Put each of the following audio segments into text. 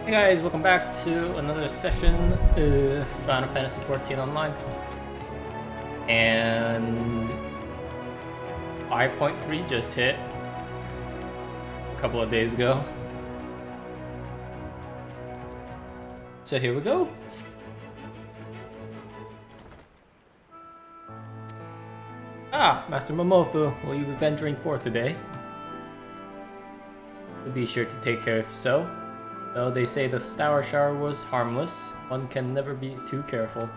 Hey guys, welcome back to another session of Final Fantasy XIV Online. And 5.3 just hit a couple of days ago. So here we go. Master Momofu, will you be venturing forth today? Be sure to take care if so. Though they say the Tower Shower was harmless, one can never be too careful.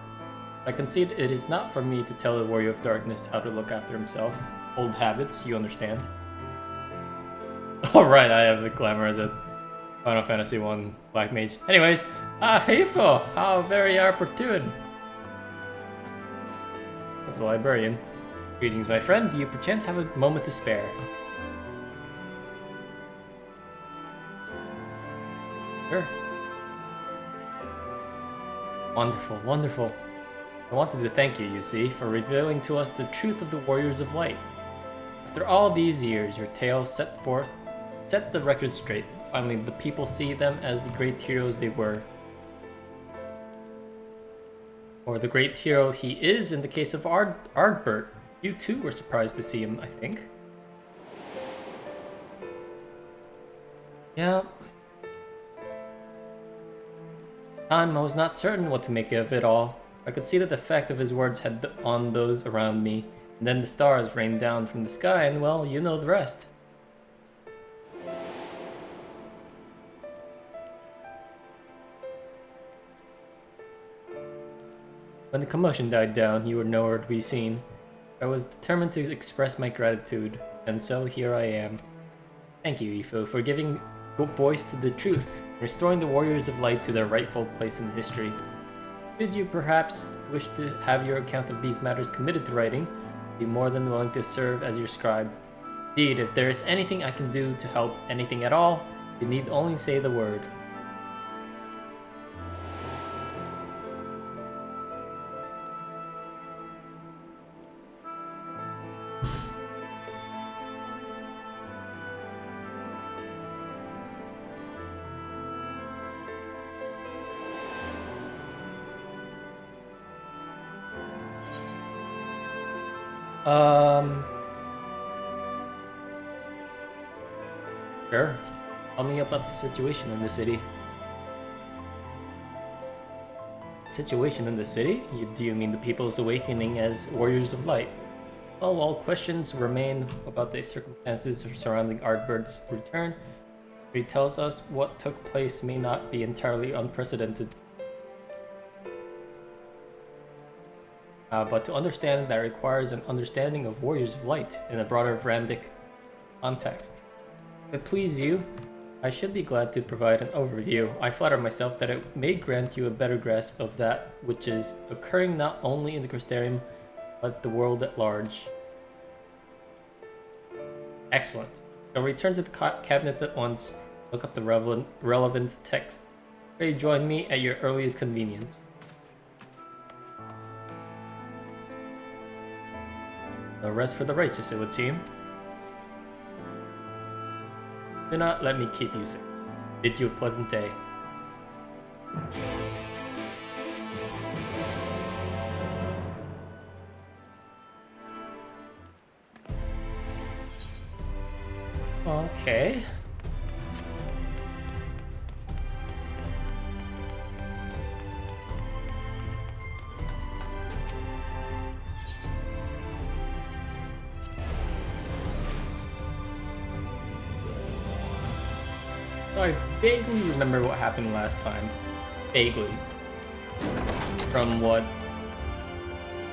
I concede it is not for me to tell the Warrior of Darkness how to look after himself. Old habits, you understand. Alright, I have the glamour as a Final Fantasy I Black Mage. Anyways, Hifo, how very opportune. As a librarian. Greetings, my friend. Do you perchance have a moment to spare? Sure. Wonderful, wonderful. I wanted to thank you, you see, for revealing to us the truth of the Warriors of Light. After all these years, your tale set the record straight. Finally, the people see them as the great heroes they were. Or the great hero he is in the case of Ardbert. You too were surprised to see him, I think. Yeah. I was not certain what to make of it all. I could see that the effect of his words had on those around me, and then the stars rained down from the sky, and well, you know the rest. When the commotion died down, you were nowhere to be seen. I was determined to express my gratitude, and so here I am. Thank you, Ifo, for giving voice to the truth, restoring the Warriors of Light to their rightful place in history. Should you perhaps wish to have your account of these matters committed to writing, I'd be more than willing to serve as your scribe. Indeed, if there is anything I can do to help, anything at all, you need only say the word. Sure. Tell me about the situation in the city. Situation in the city? Do you mean the people's awakening as Warriors of Light? Well, while questions remain about the circumstances surrounding Ardbert's return, he tells us what took place may not be entirely unprecedented. But to understand that requires an understanding of Warriors of Light in a broader Ramdic context. If it please you, I should be glad to provide an overview. I flatter myself that it may grant you a better grasp of that which is occurring not only in the Crystarium, but the world at large. Excellent. I'll return to the cabinet at once, look up the relevant texts. Pray join me at your earliest convenience. No rest for the righteous, it would seem. Do not let me keep you, sir. Bid you a pleasant day. Okay. I vaguely remember what happened last time. Vaguely. From what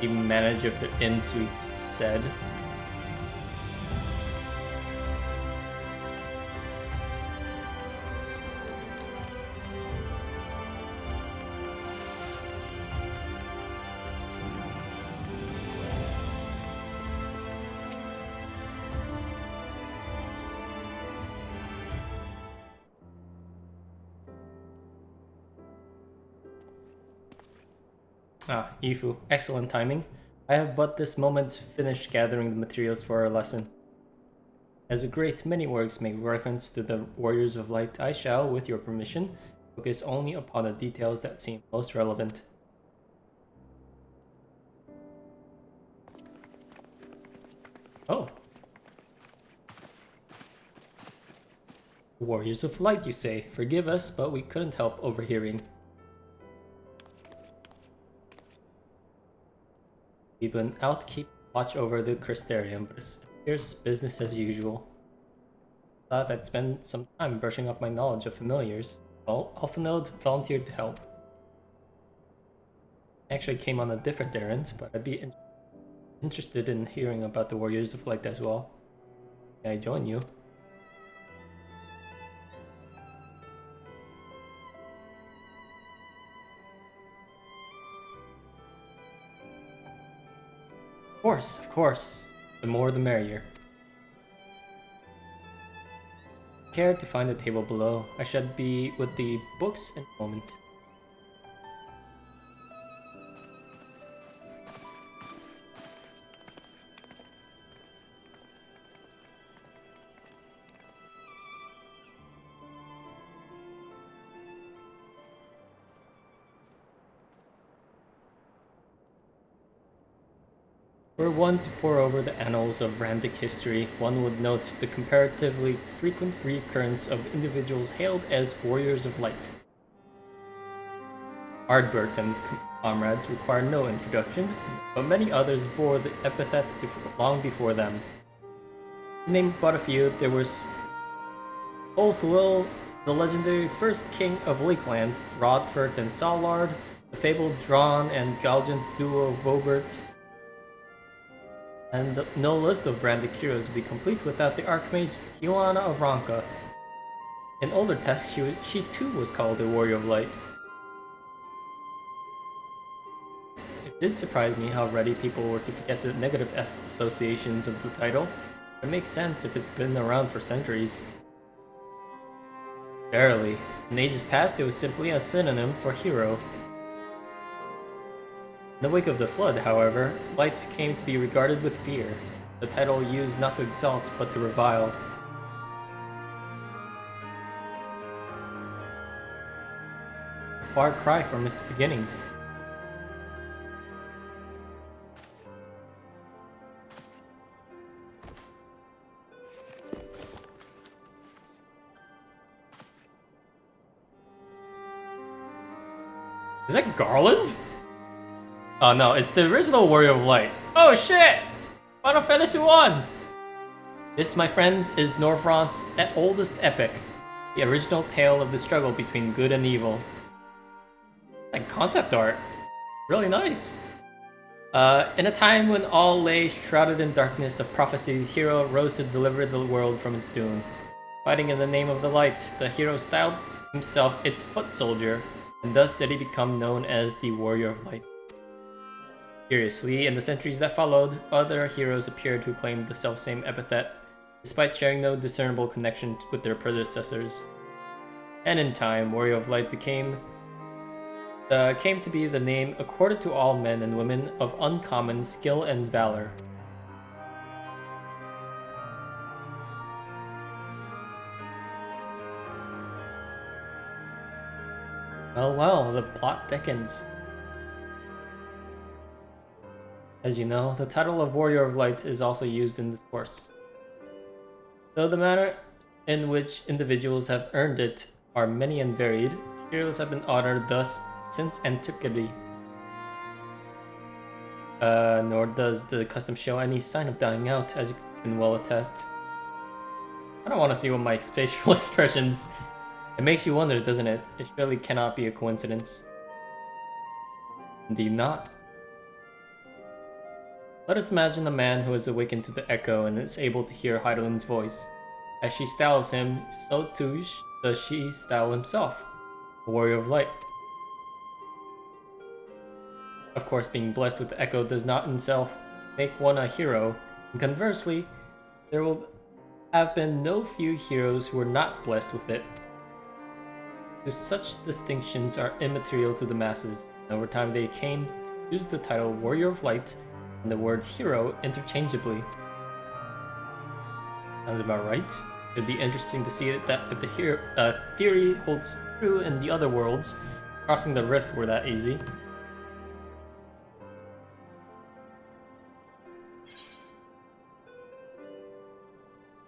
the manager of the Inn Suites said. Ifu, excellent timing. I have but this moment finished gathering the materials for our lesson. As a great many works make reference to the Warriors of Light, I shall, with your permission, Focus only upon the details that seem most relevant. Oh. Warriors of Light, you say. Forgive us, but we couldn't help overhearing. We've been out to keep watch over the Crystarium, but it appears business as usual. Thought I'd spend some time brushing up my knowledge of familiars. Well, Alphanode volunteered to help. I actually came on a different errand, but I'd be interested in hearing about the Warriors of Light as well. May I join you? Of course. The more the merrier. Care to find the table below. I should be with the books in a moment. Were one to pore over the annals of Randic history, one would note the comparatively frequent recurrence of individuals hailed as Warriors of Light. Ardbert and his comrades require no introduction, but many others bore the epithet long before them. To name but a few, there was Ulthwil, the legendary first king of Lakeland, Rodfert and Salard, the fabled Drawn and Galgant duo Vogert, and no list of Randic heroes would be complete without the Archmage Tijuana of Ronka. In older texts, she too was called a Warrior of Light. It did surprise me how ready people were to forget the negative associations of the title. It makes sense if it's been around for centuries. Verily, in ages past it was simply a synonym for hero. In the wake of the Flood, however, Light came to be regarded with fear, the title used not to exalt but to revile. A far cry from its beginnings. Is that Garland? Oh no, it's the original Warrior of Light. Oh shit! Final Fantasy 1! This, my friends, is Norfront's oldest epic. The original tale of the struggle between good and evil. Like concept art. Really nice. In a time when all lay shrouded in darkness of prophecy, the hero rose to deliver the world from its doom. Fighting in the name of the light, the hero styled himself its foot soldier, and thus did he become known as the Warrior of Light. Curiously, in the centuries that followed, other heroes appeared who claimed the selfsame epithet, despite sharing no discernible connection with their predecessors. And in time, Warrior of Light came to be the name accorded to all men and women of uncommon skill and valor. Well, the plot thickens. As you know, the title of Warrior of Light is also used in this course. Though the manner in which individuals have earned it are many and varied, heroes have been honored thus since antiquity. Nor does the custom show any sign of dying out, as you can well attest. I don't want to see what my facial expressions. It makes you wonder, doesn't it? It surely cannot be a coincidence. Indeed not. Let us imagine a man who is awakened to the echo and is able to hear Heidelin's voice. As she styles him, so too does she style himself, a Warrior of Light. Of course, being blessed with the echo does not in itself make one a hero, and conversely, there will have been no few heroes who were not blessed with it. So such distinctions are immaterial to the masses, and over time they came to use the title Warrior of Light and the word hero interchangeably. Sounds about right. It'd be interesting to see that if the theory holds true in the other worlds, crossing the rift were that easy.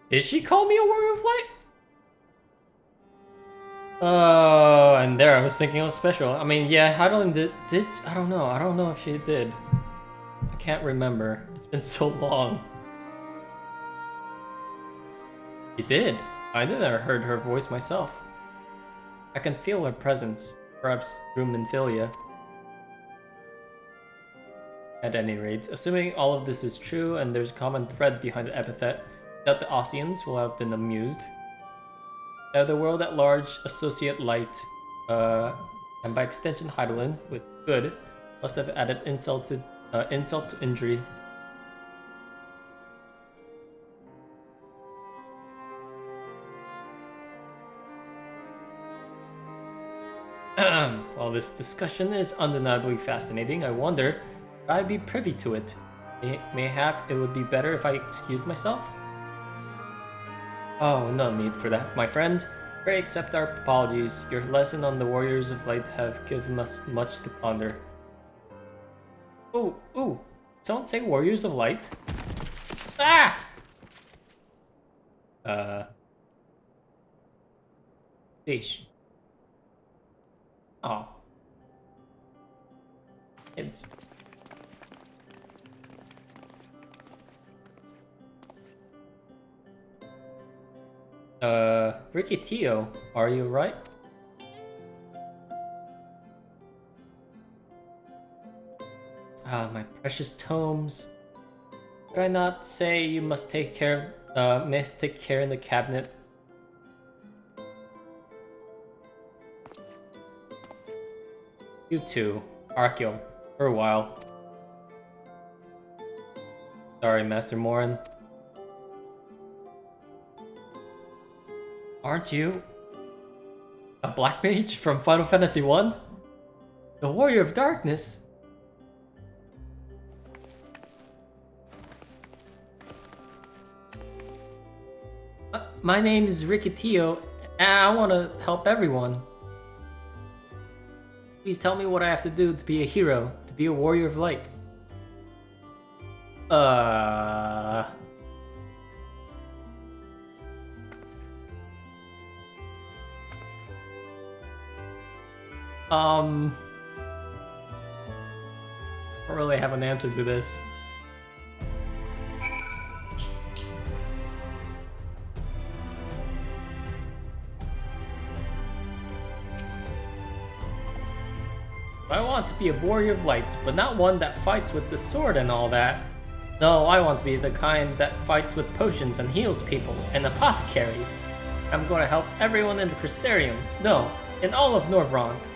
Did she call me a warrior of light? Oh, and there I was thinking it was special. I mean, yeah, Heidelin did I don't know. I don't know if she did. I can't remember. It's been so long. She did. I never heard her voice myself. I can feel her presence, perhaps through Minfilia. At any rate, assuming all of this is true and there's a common thread behind the epithet, that the Ossians will have been amused. The world at large associate light, and by extension Heidelin, with good, must have added insult to injury. While this discussion is undeniably fascinating, I wonder if I'd be privy to it. Mayhap it would be better if I excused myself? Oh, no need for that, my friend. Pray accept our apologies. Your lesson on the Warriors of Light have given us much to ponder. Ooh. Someone say Warriors of Light? Ah! Fish. Oh. Kids. Ricky Tio, are you right? Ah, my precious tomes. Did I not say you must take care in the cabinet? You too, Archeol, for a while. Sorry, Master Morin. Aren't you a black mage from Final Fantasy I? The Warrior of Darkness? My name is Ricky Tio, and I want to help everyone. Please tell me what I have to do to be a hero, to be a Warrior of Light. I don't really have an answer to this. I want to be a warrior of lights, but not one that fights with the sword and all that. No, I want to be the kind that fights with potions and heals people, an apothecary. I'm going to help everyone in the Crystarium. No, in all of Norvrond.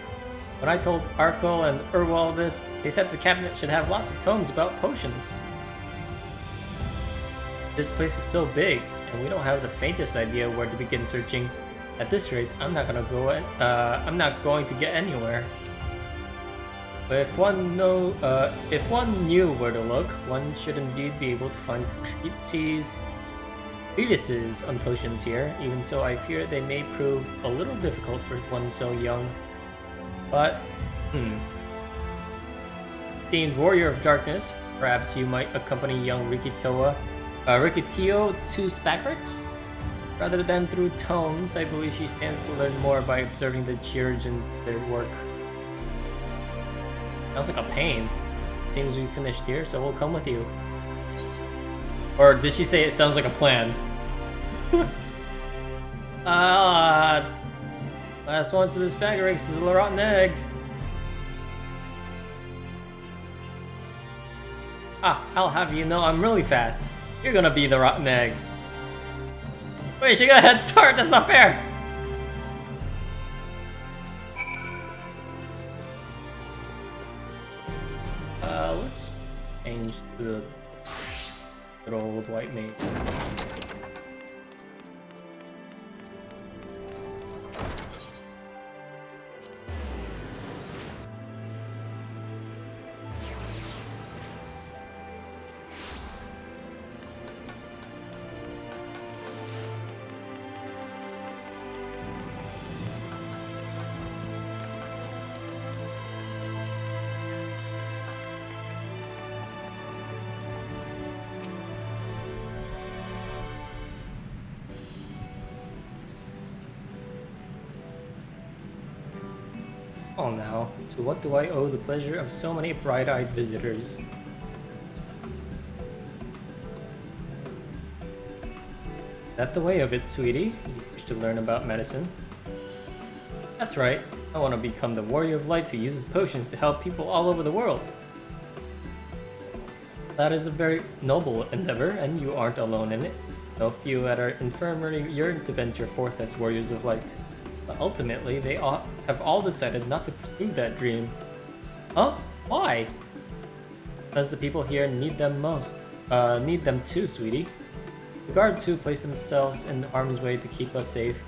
When I told Archeol and Urwal this, they said the cabinet should have lots of tomes about potions. This place is so big, and we don't have the faintest idea where to begin searching. At this rate, I'm not going to get anywhere. But if one knew where to look, one should indeed be able to find treatises on potions here. Even so, I fear they may prove a little difficult for one so young. But, esteemed Warrior of Darkness, perhaps you might accompany young Ricky Tio to Spagrix? Rather than through tomes, I believe she stands to learn more by observing the Chirurgeons their work. Sounds like a pain. Seems we finished here, so we'll come with you. Or did she say it sounds like a plan? Last one to this Spagrix is a rotten egg. I'll have you know I'm really fast. You're gonna be the rotten egg. Wait, she got a head start, that's not fair! Let's change to the good old white mage. Oh now, to what do I owe the pleasure of so many bright-eyed visitors? Is that the way of it, sweetie? You wish to learn about medicine? That's right. I want to become the warrior of light who uses potions to help people all over the world. That is a very noble endeavor, and you aren't alone in it. No few at our infirmary yearn to venture forth as warriors of light. But ultimately, they have all decided not to pursue that dream. Huh? Why? Because the people here need them most. Need them too, sweetie. The guards who place themselves in harm's way to keep us safe.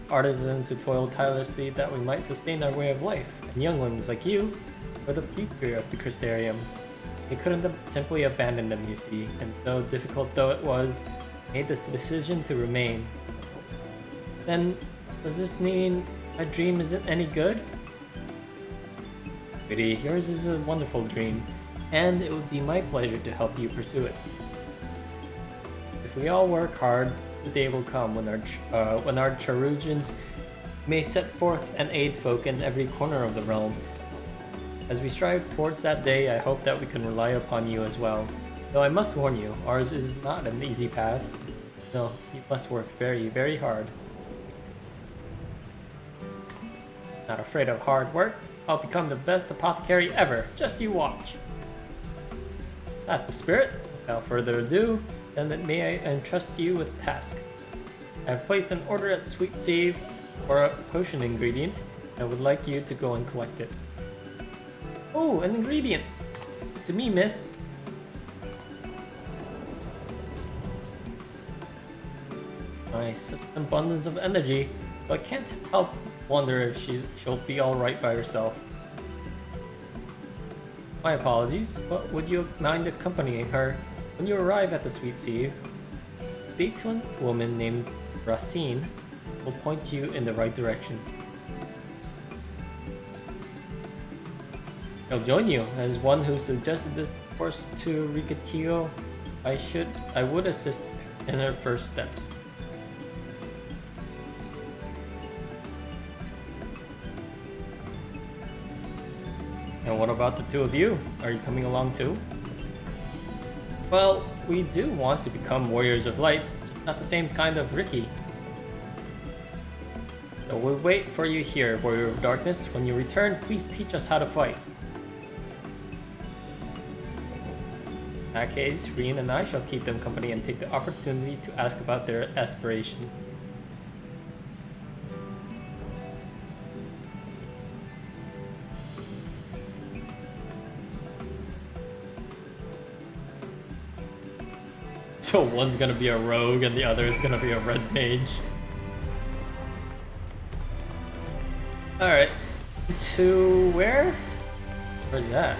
Artisans who toil tirelessly that we might sustain our way of life. And younglings like you are the future of the Crystarium. They couldn't have simply abandoned them, you see, and so difficult though it was, made this decision to remain. Then, does this mean my dream isn't any good? Sweetie, yours is a wonderful dream, and it would be my pleasure to help you pursue it. If we all work hard, the day will come when our Charugians may set forth and aid folk in every corner of the realm. As we strive towards that day, I hope that we can rely upon you as well. Though I must warn you, ours is not an easy path. No, you must work very, very hard. Not afraid of hard work? I'll become the best apothecary ever. Just you watch. That's the spirit. Without further ado, then may I entrust you with a task. I have placed an order at Sweet Save for a potion ingredient, and I would like you to go and collect it. Oh, an ingredient! To me, miss. Nice, such an abundance of energy, but I can't help wonder if she'll be alright by herself. My apologies, but would you mind accompanying her? When you arrive at the Sweet Sieve, speak to a woman named Racine who will point you in the right direction. I'll join you. As one who suggested this course to Ricatio, I would assist in her first steps. And what about the two of you? Are you coming along too? Well, we do want to become warriors of light, just not the same kind of Ricky. So we'll wait for you here, warrior of darkness. When you return, please teach us how to fight. In that case, Reen and I shall keep them company and take the opportunity to ask about their aspirations. So one's gonna be a rogue and the other is gonna be a red mage. Alright. To where? Where's that?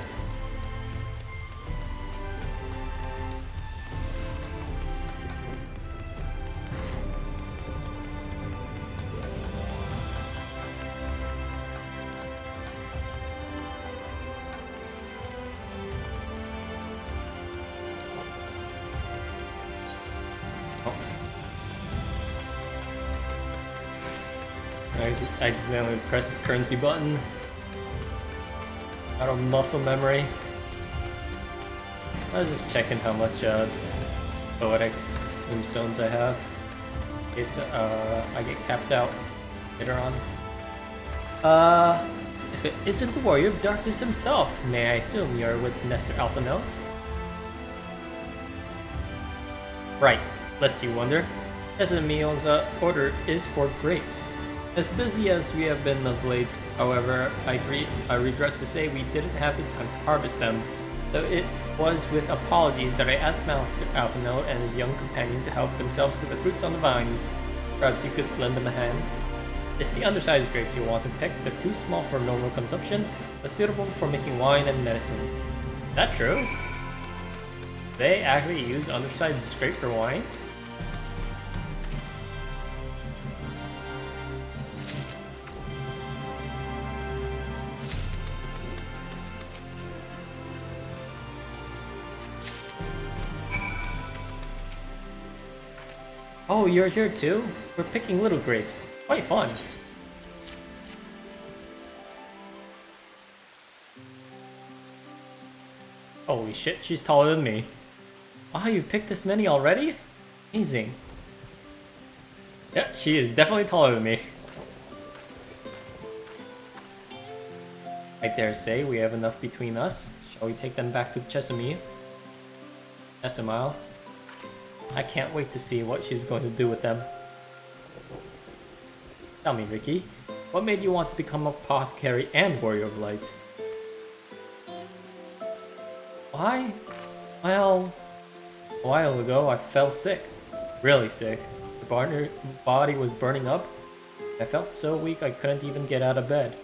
I accidentally pressed the currency button. Out of muscle memory. I was just checking how much Poetics tombstones I have. In case I get capped out later on. If it isn't the Warrior of Darkness himself, may I assume you're with Nestor Alphano? Right, lest you wonder. Casimil's order is for grapes. As busy as we have been of late, however, I regret to say we didn't have the time to harvest them, so it was with apologies that I asked Master Alphino and his young companion to help themselves to the fruits on the vines. Perhaps you could lend them a hand? It's the undersized grapes you want to pick. They're too small for normal consumption, but suitable for making wine and medicine. Is that true? They actually use undersized grape for wine? Oh, you're here too? We're picking little grapes. Quite fun. Holy shit, she's taller than me. Wow, you've picked this many already? Amazing. Yeah, she is definitely taller than me. I dare say we have enough between us. Shall we take them back to Chesamile? I can't wait to see what she's going to do with them. Tell me, Ricky, what made you want to become apothecary and warrior of light? Why? Well, a while ago I fell sick. Really sick. The body was burning up. I felt so weak I couldn't even get out of bed.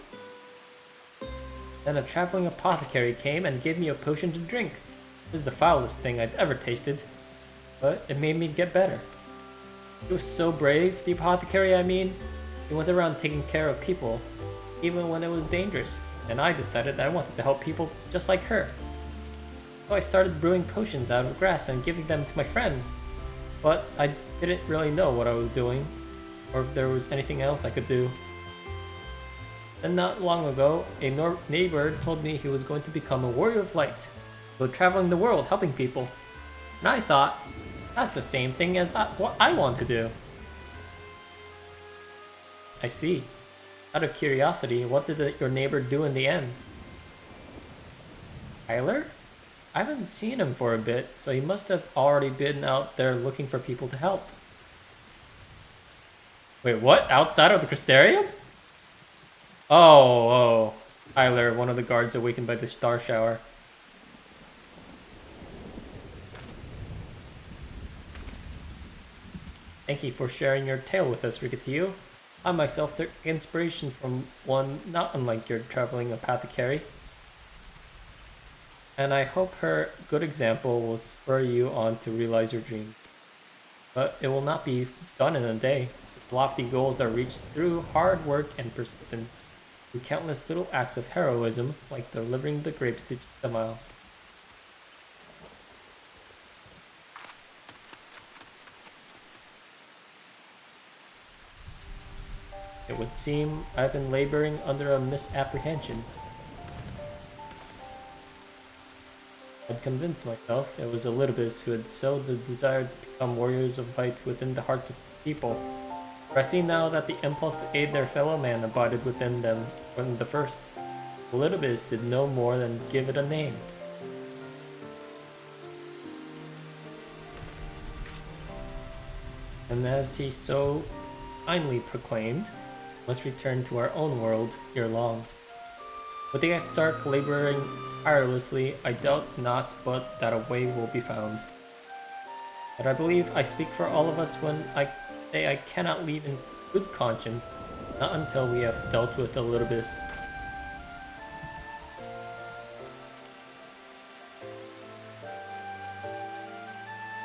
Then a traveling apothecary came and gave me a potion to drink. It was the foulest thing I'd ever tasted, but it made me get better. He was so brave, the apothecary I mean. He went around taking care of people, even when it was dangerous, and I decided I wanted to help people just like her. So I started brewing potions out of grass and giving them to my friends, but I didn't really know what I was doing, or if there was anything else I could do. Then not long ago, a neighbor told me he was going to become a warrior of light, go traveling the world helping people. And I thought, that's the same thing as what I want to do. I see. Out of curiosity, what did your neighbor do in the end? Tyler? I haven't seen him for a bit, so he must have already been out there looking for people to help. Wait, what? Outside of the Crystarium? Oh, Tyler, one of the guards awakened by the star shower. Thank you for sharing your tale with us, Rikitiu. I myself took inspiration from one not unlike your traveling apothecary. And I hope her good example will spur you on to realize your dream. But it will not be done in a day. Such lofty goals are reached through hard work and persistence, through countless little acts of heroism, like delivering the grapes to Chesamile. It would seem I've been laboring under a misapprehension. I'd convinced myself it was Elidibus who had sowed the desire to become warriors of light within the hearts of people. But I see now that the impulse to aid their fellow man abided within them from the first. Elidibus did no more than give it a name. And as he so kindly proclaimed, must return to our own world ere long. With the Exarch laboring tirelessly, I doubt not but that a way will be found. But I believe I speak for all of us when I say I cannot leave in good conscience, not until we have dealt with Elidibus.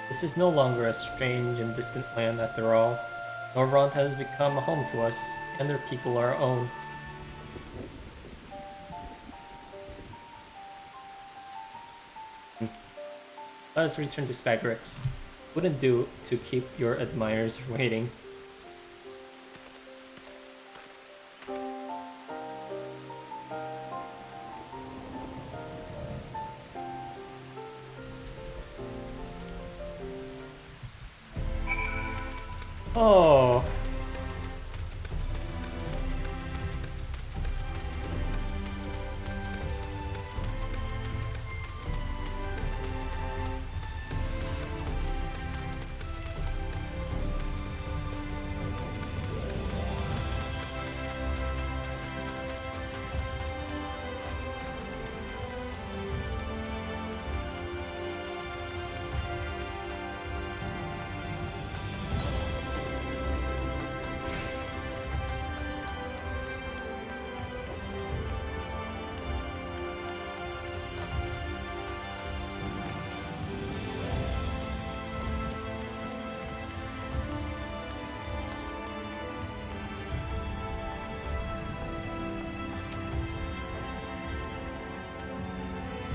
This is no longer a strange and distant land after all. Norvrond has become a home to us, and their people are our own. Let us return to Spagarix. Wouldn't do to keep your admirers waiting. Oh.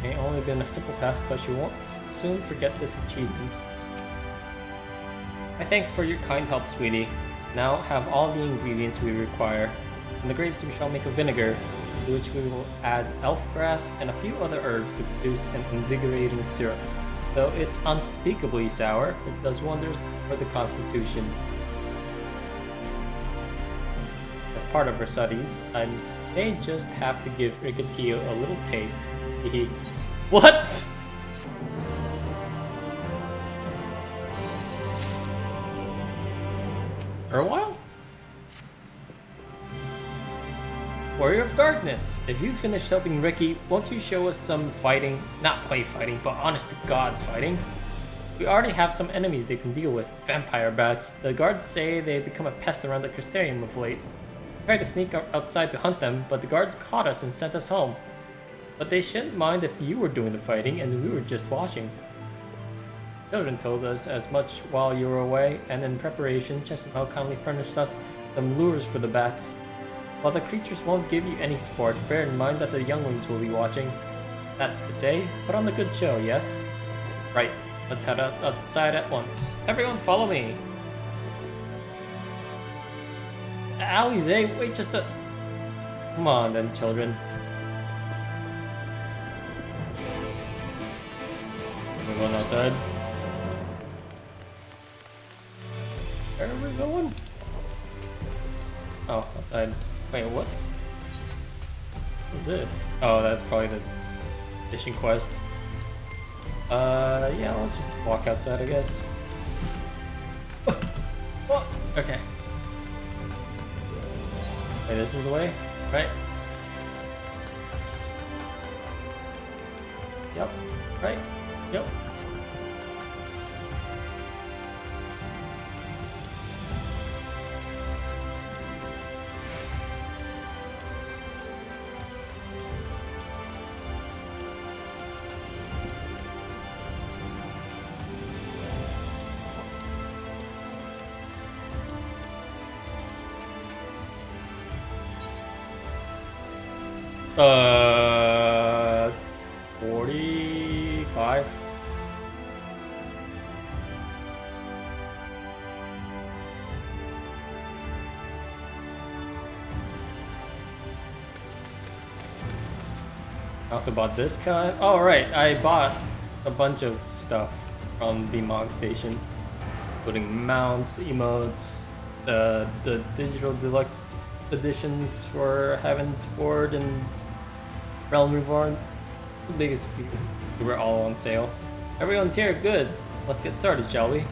May only been a simple task, but you won't soon forget this achievement. My thanks for your kind help, sweetie. Now have all the ingredients we require. From the grapes we shall make a vinegar. to which we will add elf grass and a few other herbs to produce an invigorating syrup. Though it's unspeakably sour, it does wonders for the constitution. As part of our studies, I may just have to give Ricatillo a little taste. Hehe. What? Erwile? Warrior of Darkness, if you finished helping Ricky, won't you show us some fighting? Not play fighting, but honest to God's fighting. We already have some enemies they can deal with. Vampire bats. The guards say they become a pest around the Crystarium of late. We tried to sneak outside to hunt them, but the guards caught us and sent us home. But they shouldn't mind if you were doing the fighting and we were just watching. Children told us as much while you were away, and in preparation, Chesimel kindly furnished us some lures for the bats. While the creatures won't give you any sport, bear in mind that the younglings will be watching. That's to say, put on the good show, yes? Right, let's head outside at once. Everyone follow me! Alisaie, wait just a... Come on then, children. We're going outside. Where are we going? Oh, outside. Wait, what's this? Oh, that's probably the fishing quest. Yeah, let's just walk outside, I guess. Oh, okay. Wait, this is the way, right? Yep, right? Yep. Uh, 45. I also bought this kind. Oh, right. I bought a bunch of stuff from the Mog Station, including mounts, emotes, the digital deluxe editions for HEAVENSWARD and Realm Reborn. The biggest because they were all on sale. Everyone's here, good. Let's get started, shall we?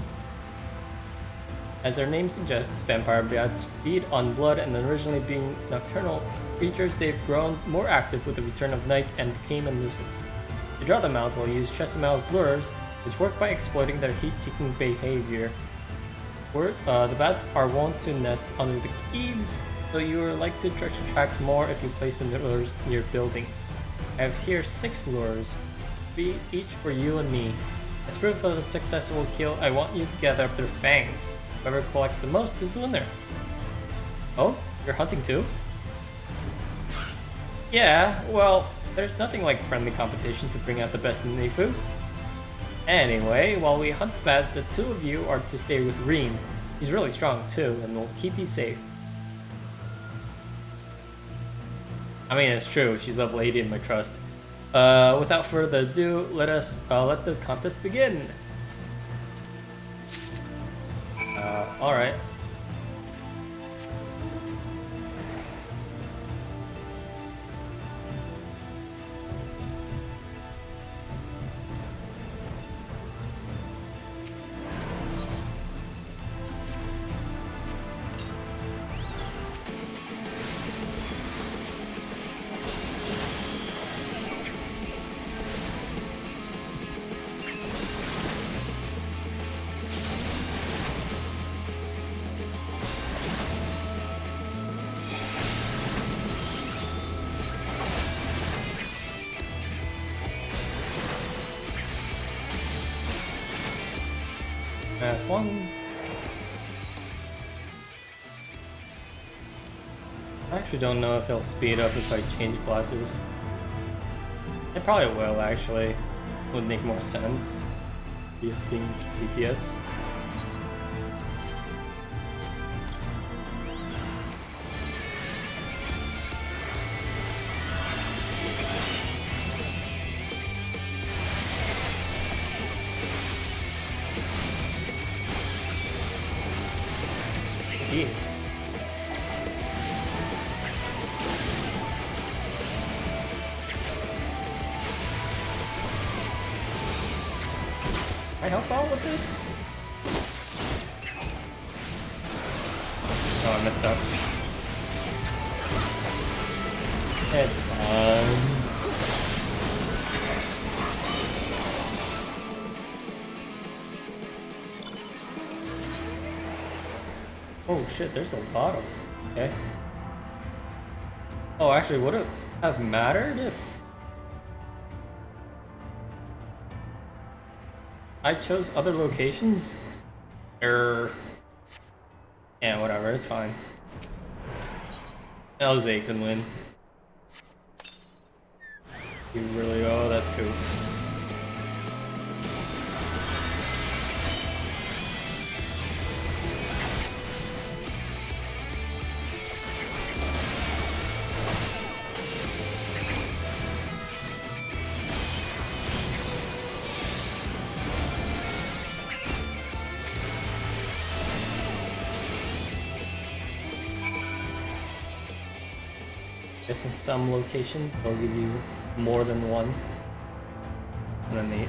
As their name suggests, vampire bats feed on blood, and originally being nocturnal creatures, they've grown more active with the return of night and became elusive. To draw them out, we'll use Chesimel's lures, which work by exploiting their heat-seeking behavior. The bats are wont to nest under the eaves, so you are likely to attract more if you place the lures near buildings. I have here 6 lures, 3 each for you and me. As proof of a successful kill, I want you to gather up their fangs. Whoever collects the most is the winner. Oh, you're hunting too? Yeah, well, there's nothing like friendly competition to bring out the best in Nifu. Anyway, while we hunt the bats, the 2 of you are to stay with Reem. He's really strong too, and will keep you safe. I mean, it's true, she's level 80 in my trust. Without further ado, let the contest begin. Alright. That's 1. I actually don't know if it'll speed up if I change classes. It probably will, actually. Would make more sense. DPS being DPS. I help out with this? Oh, I messed up. It's fine. Oh shit, there's a lot of... Okay. Oh, actually, would it have mattered if I chose other locations? Yeah, whatever, it's fine. Alisaie can win. You really... Oh, that's two. Guess in some locations they'll give you more than one. And then they...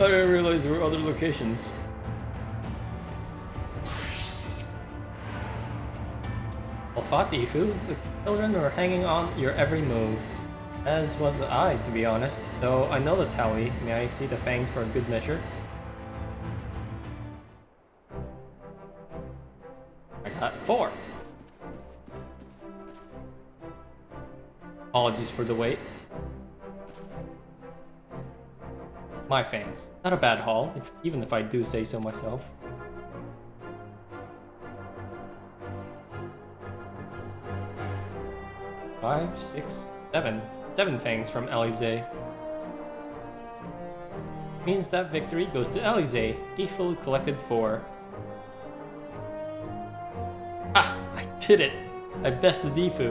I didn't realize there were other locations. Well, Fatifu, the children were hanging on your every move. As was I, to be honest. Though I know the tally. May I see the fangs for a good measure? I got 4. Apologies for the wait. My fangs. Not a bad haul, even if I do say so myself. Five, 6, 7. 7 fangs from Alisaie. Means that victory goes to Alisaie. Ifu collected 4. Ah! I did it! I bested Ifu.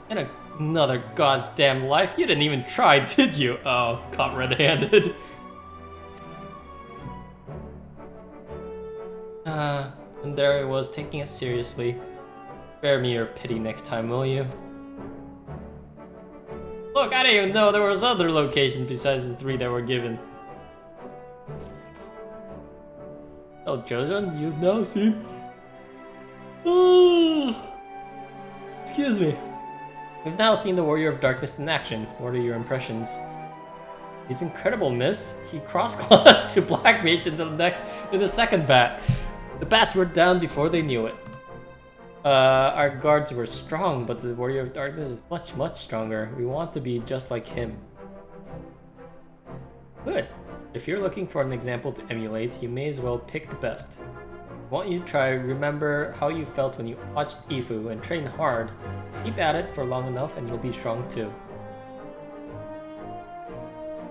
And another god's damn life. You didn't even try, did you? Oh, caught red-handed. And there I was, taking it seriously. Spare me your pity next time, will you? Look, I didn't even know there was other locations besides the 3 that were given. Oh, Jojon, you've now seen... Excuse me. We've now seen the Warrior of Darkness in action. What are your impressions? He's incredible, miss. He cross-classed to Black Mage in the second bat. The bats were down before they knew it. Our guards were strong, but the Warrior of Darkness is much, much stronger. We want to be just like him. Good. If you're looking for an example to emulate, you may as well pick the best. I want you to try remember how you felt when you watched Ifu and train hard. Keep at it for long enough and you'll be strong too.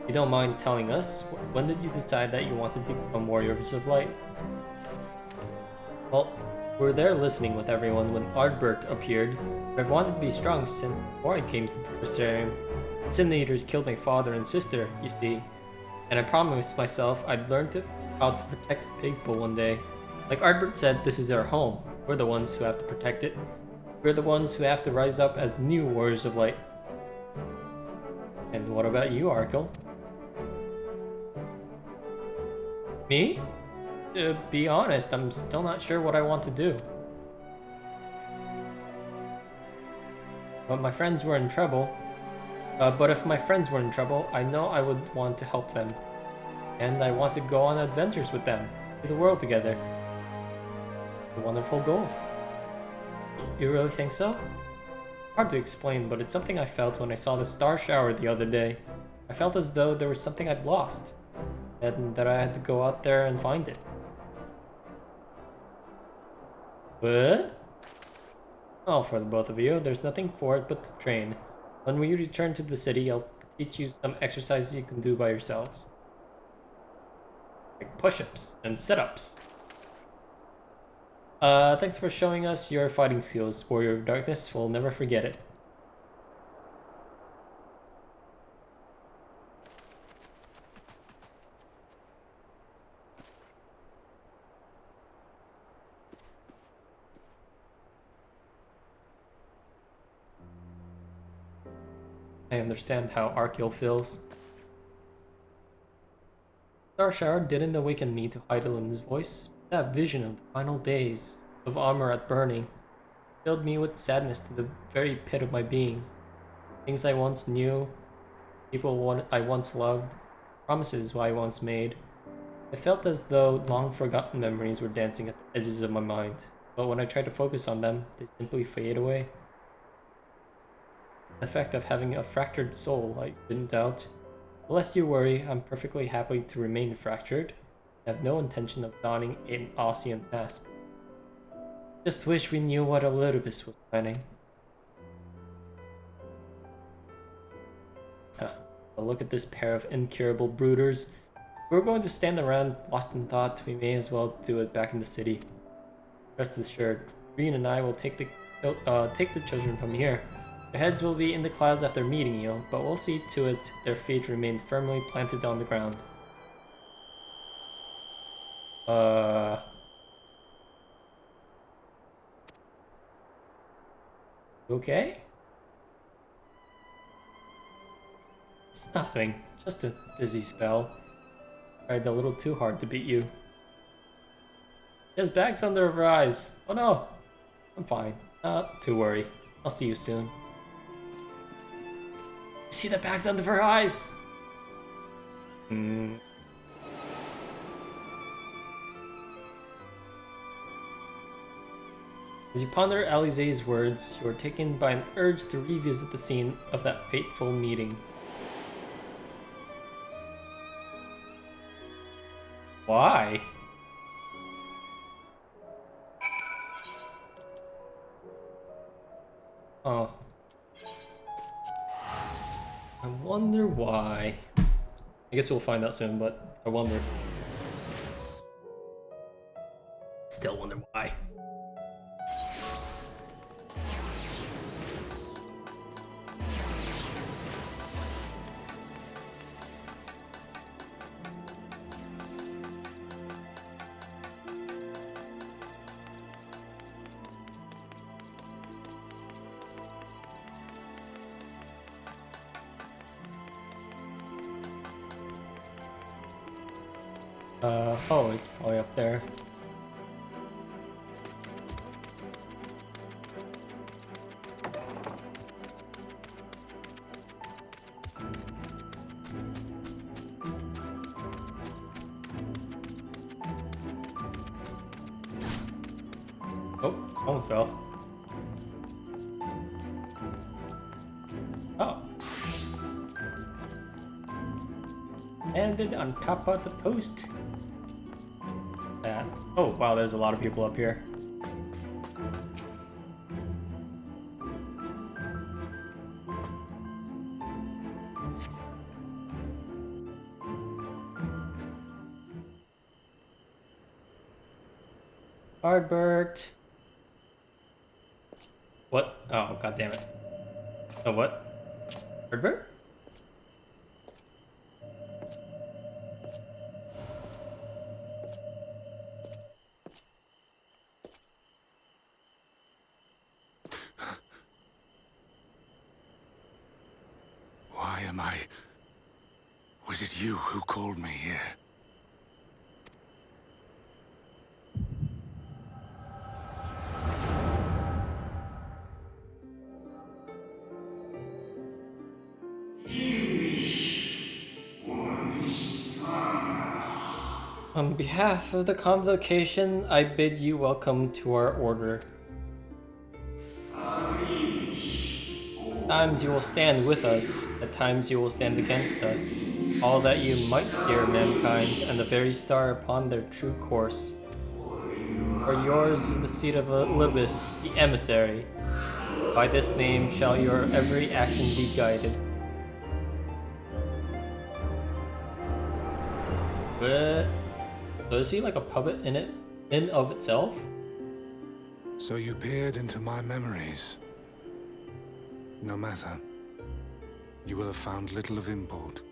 If you don't mind telling us, when did you decide that you wanted to become Warriors of Light? Well, we were there listening with everyone when Ardbert appeared, but I've wanted to be strong since before I came to the Crystarium. Incinerator's killed my father and sister, you see, and I promised myself I'd learn how to protect people one day. Like Ardbert said, this is our home. We're the ones who have to protect it. We're the ones who have to rise up as new Warriors of Light. And what about you, Arkell? Me? To be honest, I'm still not sure what I want to do. But my friends were in trouble. But if my friends were in trouble, I know I would want to help them. And I want to go on adventures with them. See the world together. It's a wonderful goal. You really think so? Hard to explain, but it's something I felt when I saw the star shower the other day. I felt as though there was something I'd lost. And that I had to go out there and find it. What? Oh, for the both of you, there's nothing for it but to train. When we return to the city, I'll teach you some exercises you can do by yourselves. Like push-ups and sit-ups. Thanks for showing us your fighting skills, Warrior of Darkness. We'll never forget it. I understand how Archeol feels. Star Shower didn't awaken me to Heidelin's voice. That vision of the final days of armor at burning filled me with sadness to the very pit of my being. Things I once knew, people I once loved, promises I once made. I felt as though long-forgotten memories were dancing at the edges of my mind, but when I tried to focus on them, they simply fade away. The effect of having a fractured soul, I didn't doubt. Lest you worry, I'm perfectly happy to remain fractured. I have no intention of donning an Ossian mask. Just wish we knew what Elidibus was planning. But look at this pair of incurable brooders. If we're going to stand around lost in thought, we may as well do it back in the city. Rest assured, Green and I will take the children from here. Their heads will be in the clouds after meeting you, but we'll see to it their feet remain firmly planted on the ground. Okay? It's nothing, just a dizzy spell. Tried a little too hard to beat you. She has bags under her eyes. Oh no! I'm fine. Not to worry. I'll see you soon. See the bags under her eyes? As you ponder Alisaie's words, you are taken by an urge to revisit the scene of that fateful meeting. Why? Oh. I wonder why. I guess we'll find out soon, but I wonder. Still wonder why. Oh, it's probably up there. Oh, someone fell. Oh. Landed on top of the post. Oh wow, there's a lot of people up here. Hardbert. What? Oh, god damn it. Oh, what? Hardbert? Was it you who called me here? On behalf of the convocation, I bid you welcome to our order. At times you will stand with us, at times you will stand against us. All that you might steer mankind and the very star upon their true course. For yours is the seat of Elidibus, the emissary. By this name shall your every action be guided. But so is he like a puppet in of itself? So you peered into my memories. No matter. You will have found little of import.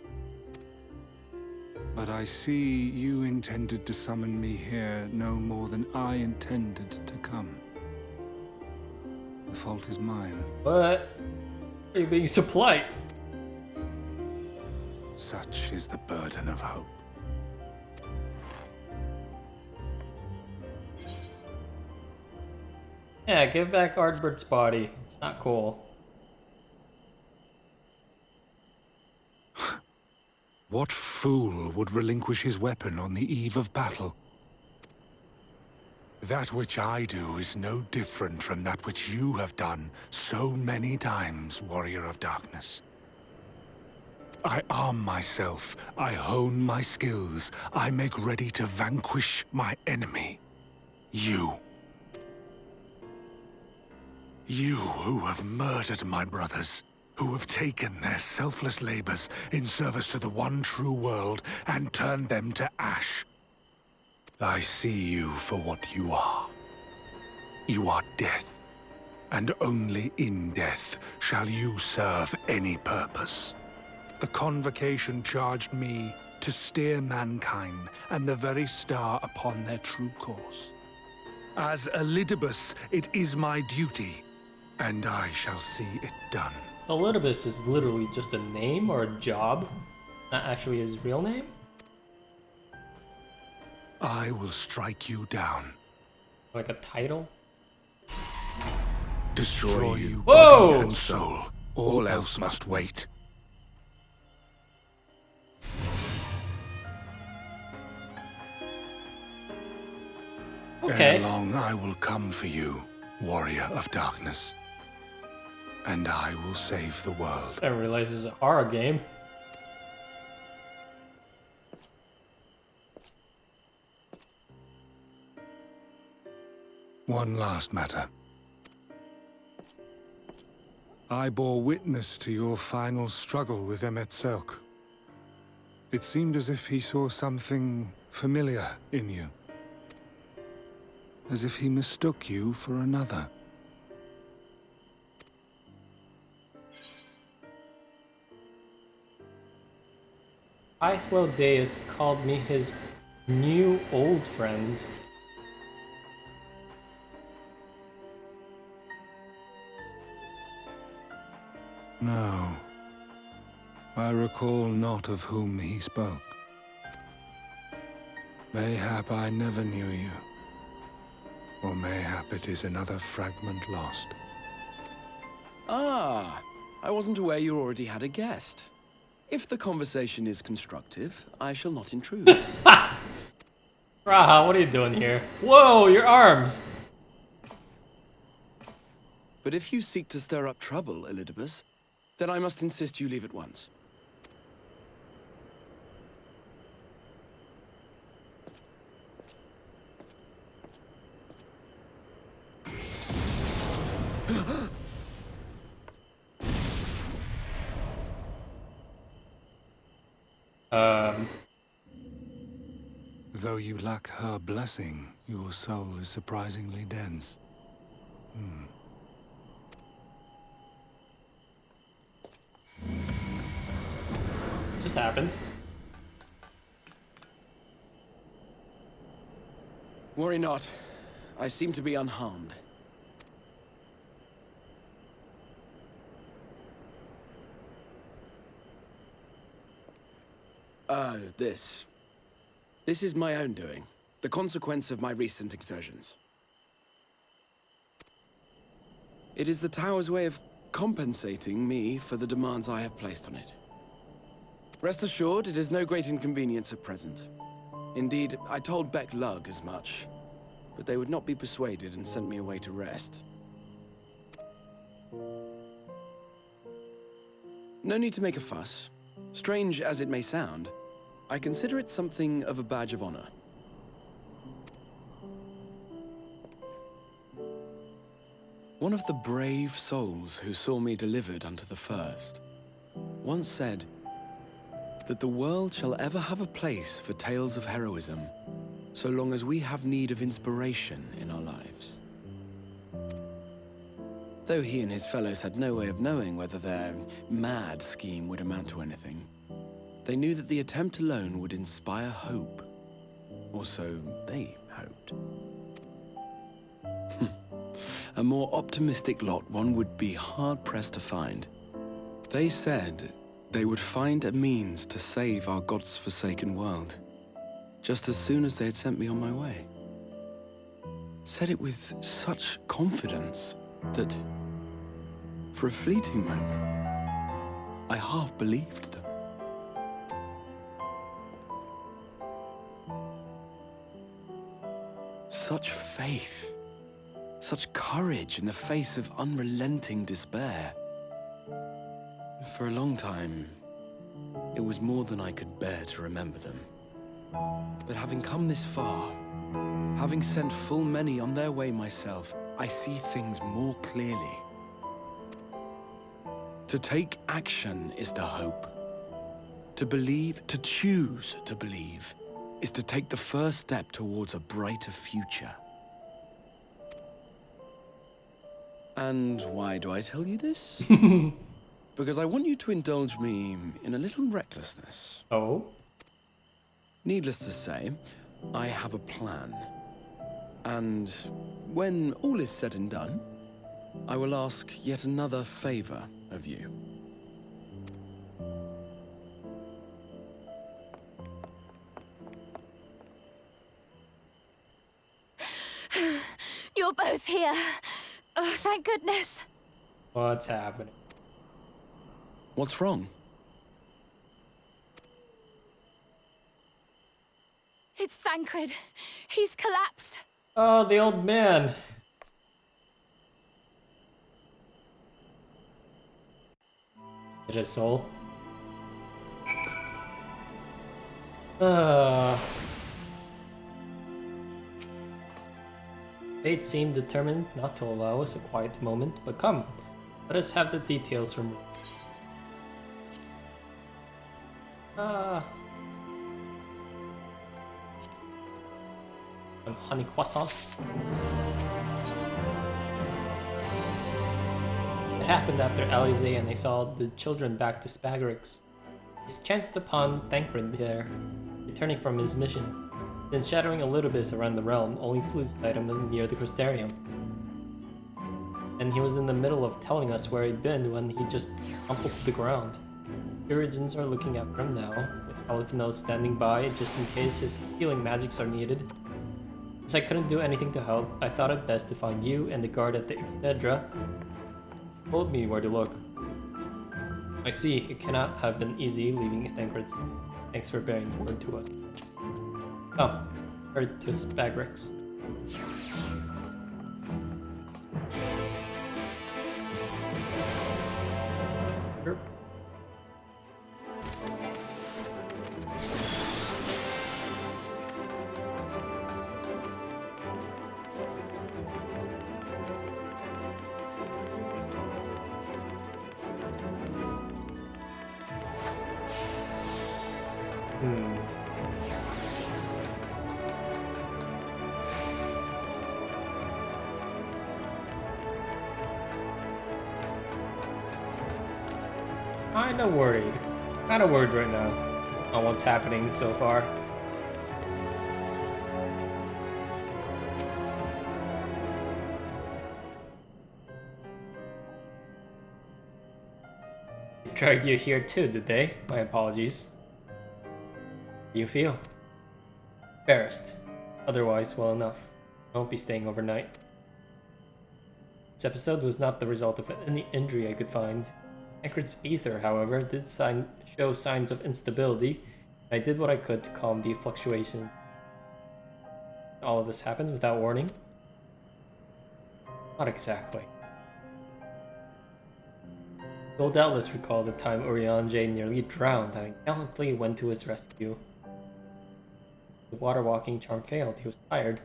But I see you intended to summon me here no more than I intended to come. The fault is mine. What? Are you being so polite? Such is the burden of hope. Yeah, give back Ardbert's body. It's not cool. What fool would relinquish his weapon on the eve of battle? That which I do is no different from that which you have done so many times, Warrior of Darkness. I arm myself, I hone my skills, I make ready to vanquish my enemy. You. You who have murdered my brothers, who have taken their selfless labors in service to the one true world and turned them to ash. I see you for what you are. You are death, and only in death shall you serve any purpose. The Convocation charged me to steer mankind and the very star upon their true course. As Elidibus, it is my duty, and I shall see it done. Elidibus is literally just a name or a job, not actually his real name? I will strike you down. Like a title? Destroy you, Whoa! body and soul. All else must wait. Okay. Ere long I will come for you, Warrior of Darkness. And I will save the world. I didn't realize this is a horror game. One last matter. I bore witness to your final struggle with MSQ. It seemed as if he saw something familiar in you. As if he mistook you for another. Deus called me his new old friend. No. I recall not of whom he spoke. Mayhap I never knew you. Or mayhap it is another fragment lost. Ah, I wasn't aware you already had a guest. If the conversation is constructive, I shall not intrude. Raha, what are you doing here? Whoa, your arms! But if you seek to stir up trouble, Elidibus, then I must insist you leave at once. Though you lack her blessing, your soul is surprisingly dense. Just happened. Worry not. I seem to be unharmed. This is my own doing. The consequence of my recent exertions. It is the Tower's way of compensating me for the demands I have placed on it. Rest assured, it is no great inconvenience at present. Indeed, I told Beck Lug as much, but they would not be persuaded and sent me away to rest. No need to make a fuss. Strange as it may sound, I consider it something of a badge of honor. One of the brave souls who saw me delivered unto the First once said that the world shall ever have a place for tales of heroism so long as we have need of inspiration in our lives. Though he and his fellows had no way of knowing whether their mad scheme would amount to anything, they knew that the attempt alone would inspire hope. Or so they hoped. A more optimistic lot one would be hard-pressed to find. They said They would find a means to save our God's forsaken world, just as soon as they had sent me on my way. Said it with such confidence that, for a fleeting moment, I half believed them. Such faith, such courage in the face of unrelenting despair. For a long time, it was more than I could bear to remember them. But having come this far, having sent full many on their way myself, I see things more clearly. To take action is to hope. To believe, to choose to believe, is to take the first step towards a brighter future. And why do I tell you this? Because I want you to indulge me in a little recklessness. Oh? Needless to say, I have a plan. And when all is said and done, I will ask yet another favor of you. You're both here. Oh, thank goodness. What's happening? What's wrong? It's Thancred. He's collapsed. Oh, the old man. Is it his soul? Fate seemed determined not to allow us a quiet moment, but come, let us have the details from some honey croissants. It happened after Alisaie and I saw the children back to Spagarix. He chanced upon Thancred there, returning from his mission, then shattering a little bit around the realm, only to lose sight of him near the Crystarium. And he was in the middle of telling us where he'd been when he just crumpled to the ground. The Origins are looking after him now, with Aliphanos standing by just in case his healing magics are needed. Since I couldn't do anything to help, I thought it best to find you and the guard at the Excedra told me where to look. I see, it cannot have been easy leaving Thancred's. Thanks for bearing the word to us. Oh, heard to Spagarix. Sure. Kinda worried right now on what's happening so far. They dragged you here too, did they? My apologies. How do you feel? Embarrassed. Otherwise, well enough. I won't be staying overnight. This episode was not the result of any injury I could find. Thancred's ether, however, did show signs of instability, and I did what I could to calm the fluctuation. All of this happened without warning? Not exactly. You'll doubtless recall the time Urianger nearly drowned and I gallantly went to his rescue. The water walking charm failed, he was tired,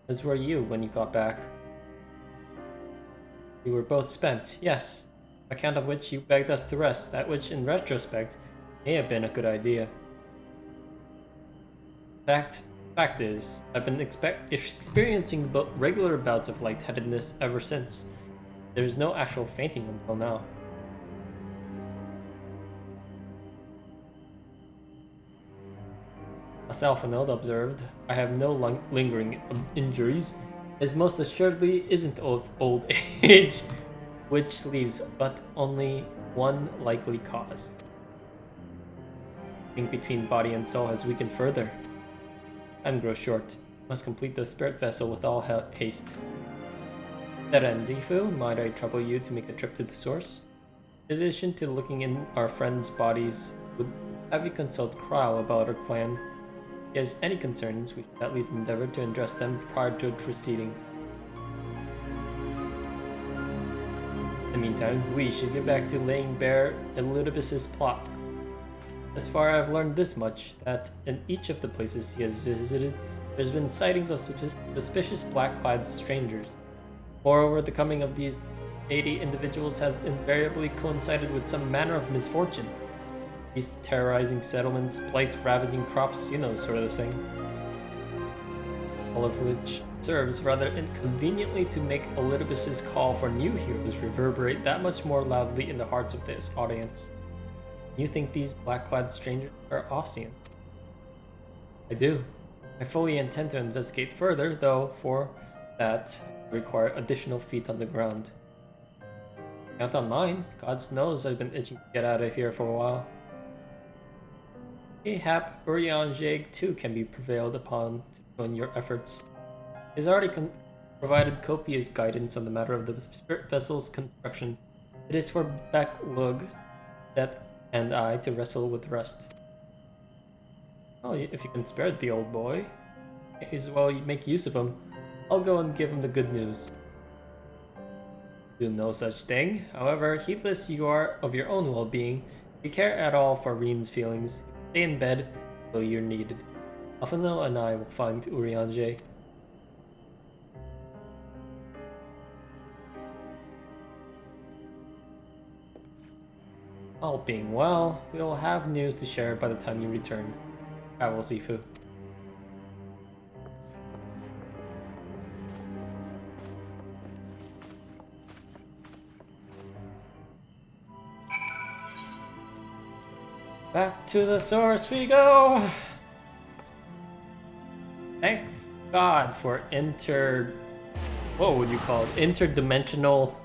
as were you when you got back. We were both spent, yes. On account of which you begged us to rest, that which, in retrospect, may have been a good idea. Fact is, I've been experiencing regular bouts of lightheadedness ever since. There's no actual fainting until now. As Alphanode observed, I have no lingering injuries, as most assuredly isn't of old age. Which leaves but only one likely cause. link between body and soul has weakened further. Time grows short. Must complete the spirit vessel with all haste. That end, Ifu, might I trouble you to make a trip to the source? In addition to looking in our friends' bodies, would have you consult Kral about our plan. If he has any concerns, we should at least endeavor to address them prior to proceeding. In the meantime, we should get back to laying bare Elidibus's plot. As far I've learned this much, that in each of the places he has visited, there's been sightings of suspicious black-clad strangers. Moreover, the coming of these shady individuals has invariably coincided with some manner of misfortune. These terrorizing settlements, blight ravaging crops, you know, sort of the thing. All of which serves rather inconveniently to make Elidibus's call for new heroes reverberate that much more loudly in the hearts of this audience. You think these black-clad strangers are Ossian? I do. I fully intend to investigate further, though for that I require additional feet on the ground. Count on mine. God knows I've been itching to get out of here for a while. Mayhap Urianger too can be prevailed upon to join your efforts. He has already provided copious guidance on the matter of the spirit vessel's construction. It is for Backlug and I to wrestle with the rest. Well, if you can spare the old boy, may as well make use of him. I'll go and give him the good news. Do no such thing. However, heedless you are of your own well-being, if you care at all for Reen's feelings, stay in bed until you're needed. Alphino and I will find Urianger. All being well, we'll have news to share by the time you return. Travel, Sifu. Back to the source we go! Thank God for what would you call it? Interdimensional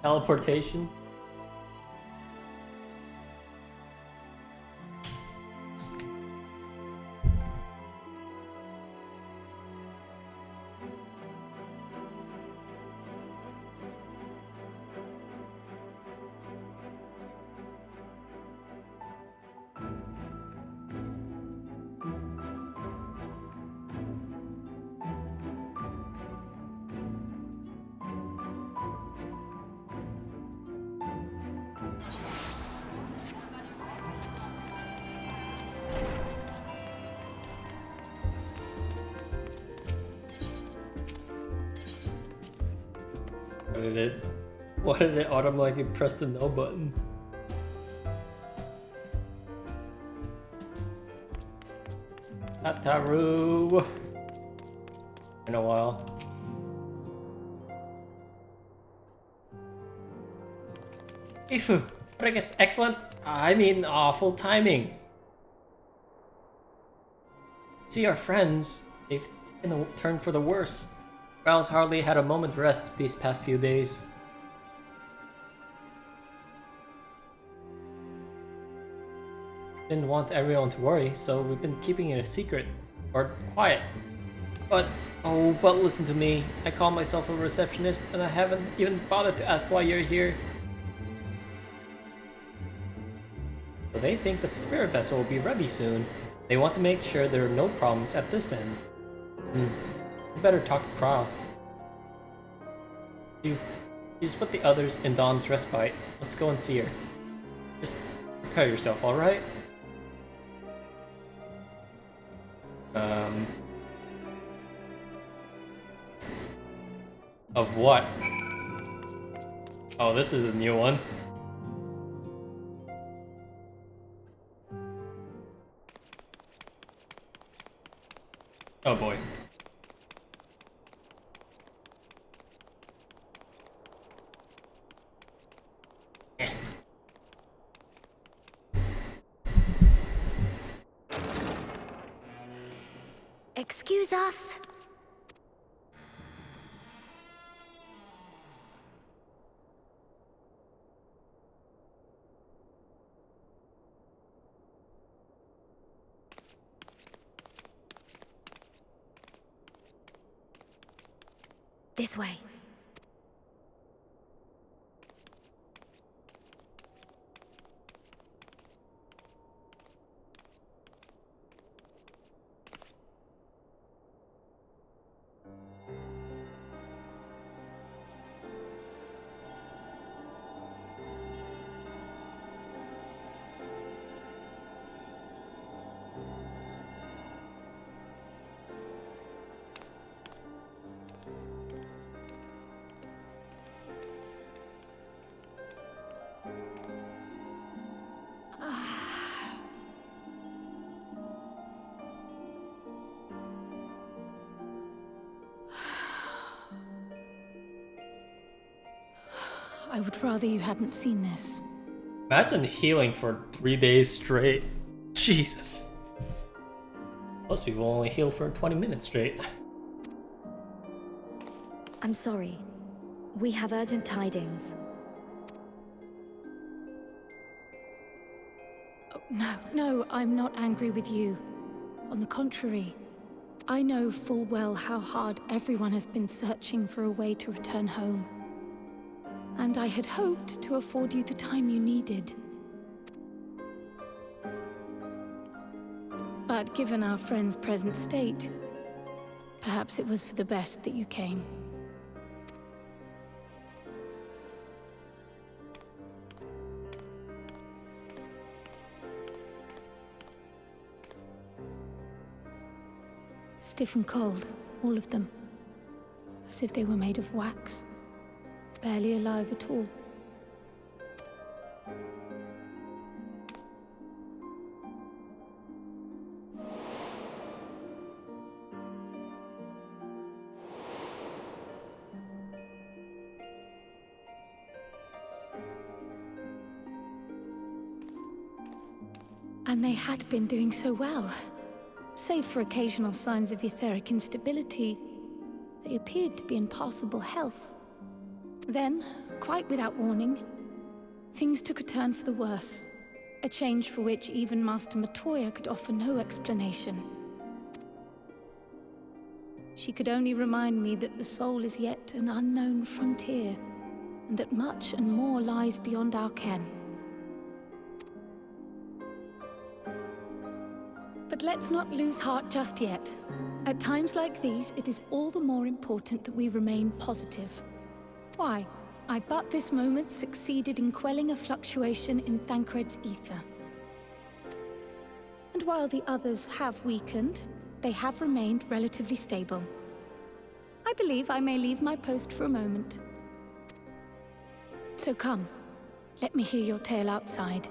teleportation? Why did it automatically press the no button? Ataru! In a while. Ifu, but I guess excellent. I mean, awful timing. See our friends, they've taken a turn for the worse. Ral's hardly had a moment's rest these past few days. Didn't want everyone to worry, so we've been keeping it a secret, or quiet. But listen to me. I call myself a receptionist, and I haven't even bothered to ask why you're here. So they think the spirit vessel will be ready soon. They want to make sure there are no problems at this end. You better talk to Kral. She's with the others in Dawn's respite. Let's go and see her. Just prepare yourself, alright? Of what? Oh, this is a new one. Oh boy. Excuse us. This way. I would rather you hadn't seen this. Imagine healing for 3 days straight. Jesus. Most people only heal for 20 minutes straight. I'm sorry. We have urgent tidings. Oh, no, I'm not angry with you. On the contrary, I know full well how hard everyone has been searching for a way to return home. And I had hoped to afford you the time you needed. But given our friend's present state, perhaps it was for the best that you came. Stiff and cold, all of them. As if they were made of wax. Barely alive at all. And they had been doing so well. Save for occasional signs of etheric instability, they appeared to be in passable health. Then, quite without warning, things took a turn for the worse. A change for which even Master Matoya could offer no explanation. She could only remind me that the soul is yet an unknown frontier, and that much and more lies beyond our ken. But let's not lose heart just yet. At times like these, it is all the more important that we remain positive. Why? I but this moment succeeded in quelling a fluctuation in Thancred's ether. And while the others have weakened, they have remained relatively stable. I believe I may leave my post for a moment. So come, let me hear your tale outside.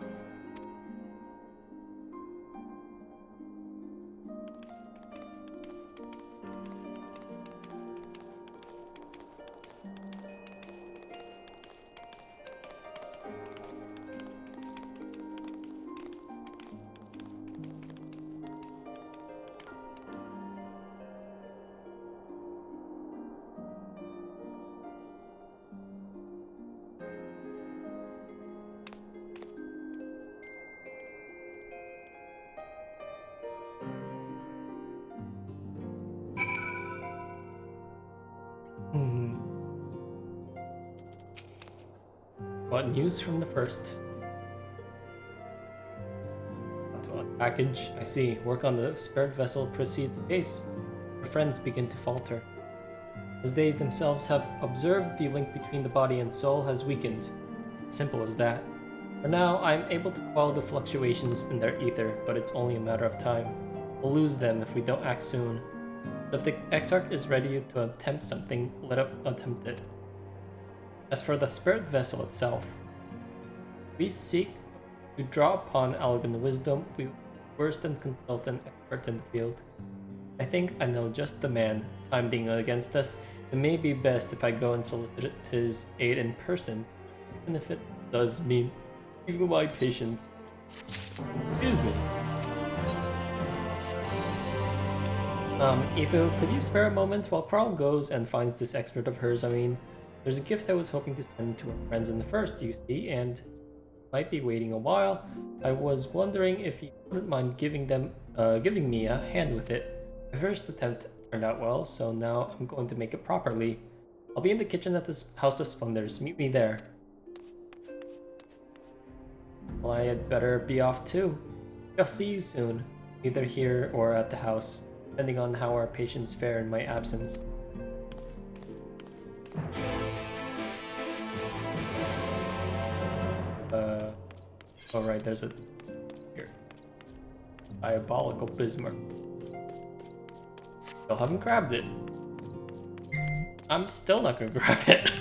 What news from the first? Package. I see. Work on the spared vessel proceeds apace. Our friends begin to falter. As they themselves have observed, the link between the body and soul has weakened. Simple as that. For now, I am able to quell the fluctuations in their ether, but it's only a matter of time. We'll lose them if we don't act soon. If the Exarch is ready to attempt something, let him attempt it. As for the spirit vessel itself, we seek to draw upon Algan wisdom. We worse than consult an expert in the field. I think I know just the man. Time being against us, it may be best if I go and solicit his aid in person, even if it does mean even my patience. Excuse me. Ifu, could you spare a moment while Carl goes and finds this expert of hers? I mean, there's a gift I was hoping to send to our friends in the first, you see, and might be waiting a while. I was wondering if you wouldn't mind giving me a hand with it. My first attempt turned out well, so now I'm going to make it properly. I'll be in the kitchen at this House of Splendors. Meet me there. Well, I had better be off too. I'll see you soon, either here or at the house, depending on how our patients fare in my absence. Oh right, there's a... here. Diabolical Bismarck. Still haven't grabbed it. I'm still not gonna grab it.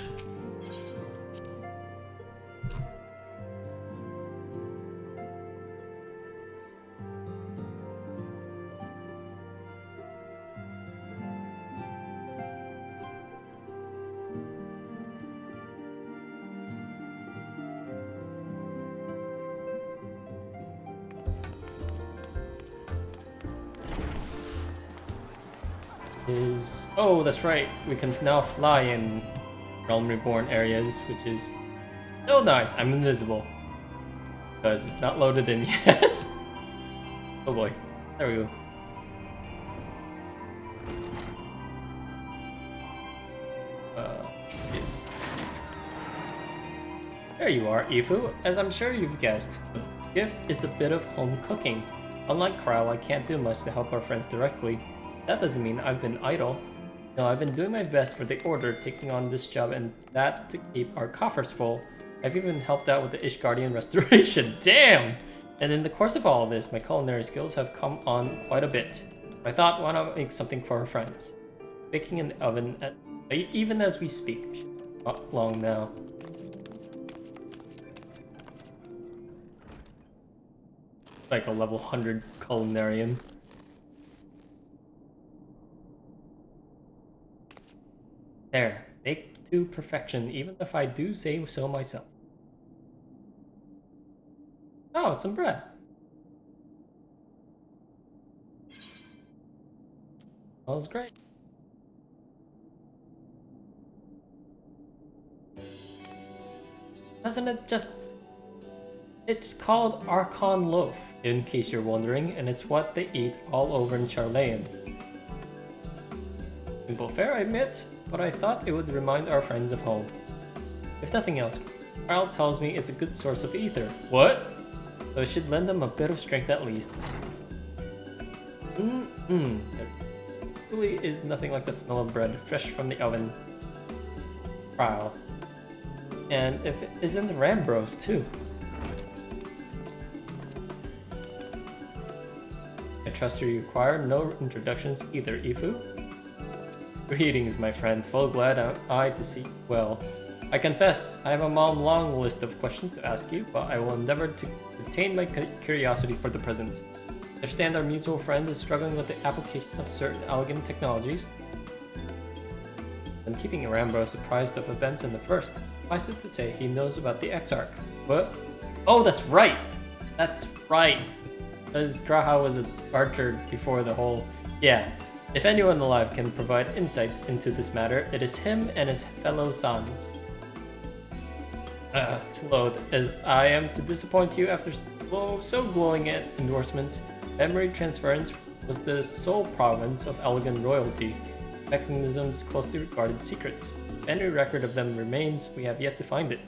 Oh, that's right. We can now fly in Realm Reborn areas, which is so nice. I'm invisible because it's not loaded in yet. Oh boy, there we go. Yes. There you are, Ifu. As I'm sure you've guessed, the gift is a bit of home cooking. Unlike Krile, I can't do much to help our friends directly. That doesn't mean I've been idle. No, I've been doing my best for the Order, taking on this job and that to keep our coffers full. I've even helped out with the Ishgardian restoration. Damn! And in the course of all of this, my culinary skills have come on quite a bit. I thought, why not make something for our friends? Baking in the oven, even as we speak. Not long now. Like a level 100 culinarian. There, baked to perfection, even if I do say so myself. Oh, some bread. That was great. Doesn't it just... It's called Archon Loaf, in case you're wondering, and it's what they eat all over in Charlayan. Simple fare, I admit, but I thought it would remind our friends of home. If nothing else, Krile tells me it's a good source of ether. What? So it should lend them a bit of strength at least. There really is nothing like the smell of bread fresh from the oven. Krile. And if it isn't Rammbroes too. I trust you require no introductions either, Ifu. Greetings, my friend. Full glad am I to see you well. I confess, I have a long list of questions to ask you, but I will endeavor to retain my curiosity for the present. I understand our mutual friend is struggling with the application of certain elegant technologies. And keeping Rammbroes apprised of events in the first, suffice it to say he knows about the Exarch. What? Oh, that's right! That's right! Because G'raha was an archer before the whole... Yeah. If anyone alive can provide insight into this matter, it is him and his fellow sons. To loathe, as I am to disappoint you after so glowing an endorsement, memory transference was the sole province of elegant royalty, mechanisms closely regarded secrets. If any record of them remains, we have yet to find it.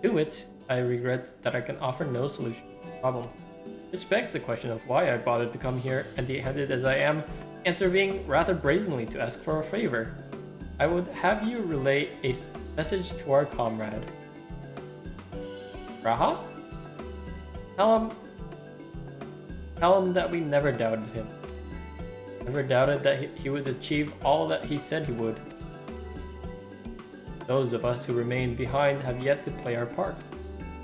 To it, I regret that I can offer no solution to the problem. Which begs the question of why I bothered to come here, empty-handed as I am, answer being rather brazenly to ask for a favor. I would have you relay a message to our comrade. G'raha? Tell him that we never doubted him. Never doubted that he would achieve all that he said he would. Those of us who remain behind have yet to play our part.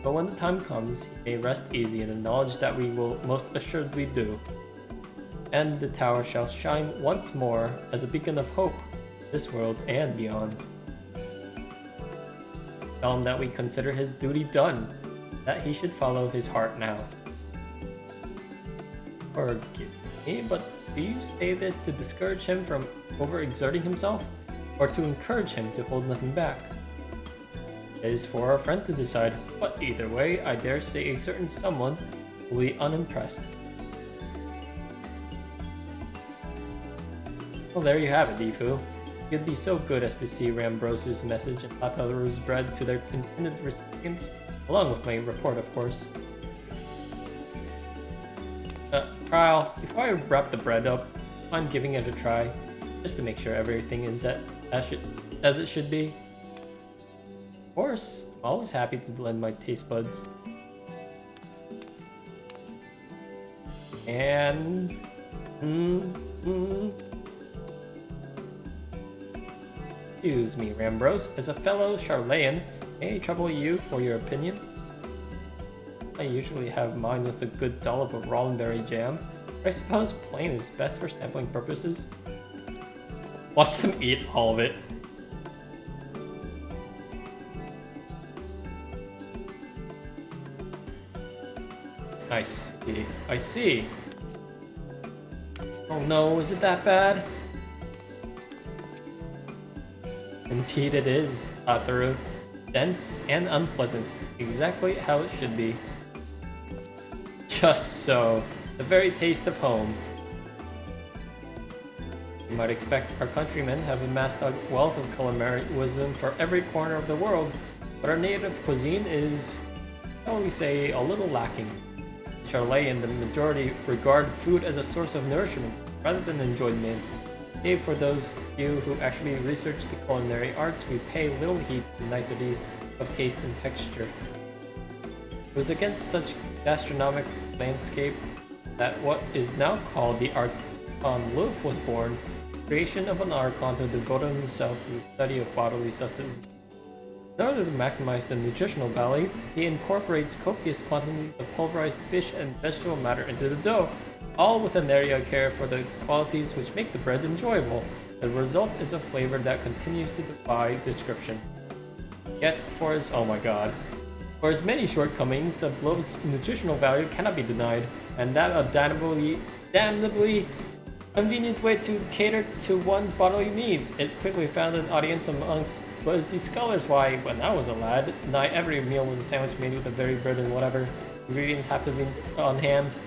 But when the time comes, he may rest easy in the knowledge that we will most assuredly do. And the tower shall shine once more as a beacon of hope, this world and beyond. Tell him that we consider his duty done, that he should follow his heart now. Forgive me, but do you say this to discourage him from overexerting himself, or to encourage him to hold nothing back? It is for our friend to decide, but either way, I dare say a certain someone will be unimpressed. Well, there you have it, Ifu. It'd be so good as to see Rammbroes' message and Ataru's bread to their intended recipients, along with my report, of course. Kyle, before I wrap the bread up, I'm giving it a try, just to make sure everything is as it should be. Of course, I'm always happy to lend my taste buds. And... Excuse me, Rammbroes. As a fellow Charlayan, may I trouble you for your opinion? I usually have mine with a good dollop of Rollenberry jam, but I suppose plain is best for sampling purposes. Watch them eat all of it. I see. I see. Oh no, is it that bad? Indeed it is, Ataru. Dense and unpleasant. Exactly how it should be. Just so. The very taste of home. You might expect our countrymen have amassed a wealth of culinary wisdom for every corner of the world, but our native cuisine is, shall we say, a little lacking. Charlayan, the majority regard food as a source of nourishment rather than enjoyment. Save for those few who actually research the culinary arts, we pay little heed to the niceties of taste and texture. It was against such gastronomic landscape that what is now called the Archon Loaf was born, the creation of an Archon who devoted himself to the study of bodily sustenance. In order to maximize the nutritional value, he incorporates copious quantities of pulverized fish and vegetable matter into the dough, all with an area of care for the qualities which make the bread enjoyable. The result is a flavor that continues to defy description. Yet, for his many shortcomings, the loaf's nutritional value cannot be denied, and that a damnably convenient way to cater to one's bodily needs. It quickly found an audience amongst busy scholars. Why, when I was a lad, nigh every meal was a sandwich made with the very bread and whatever ingredients have to be on hand.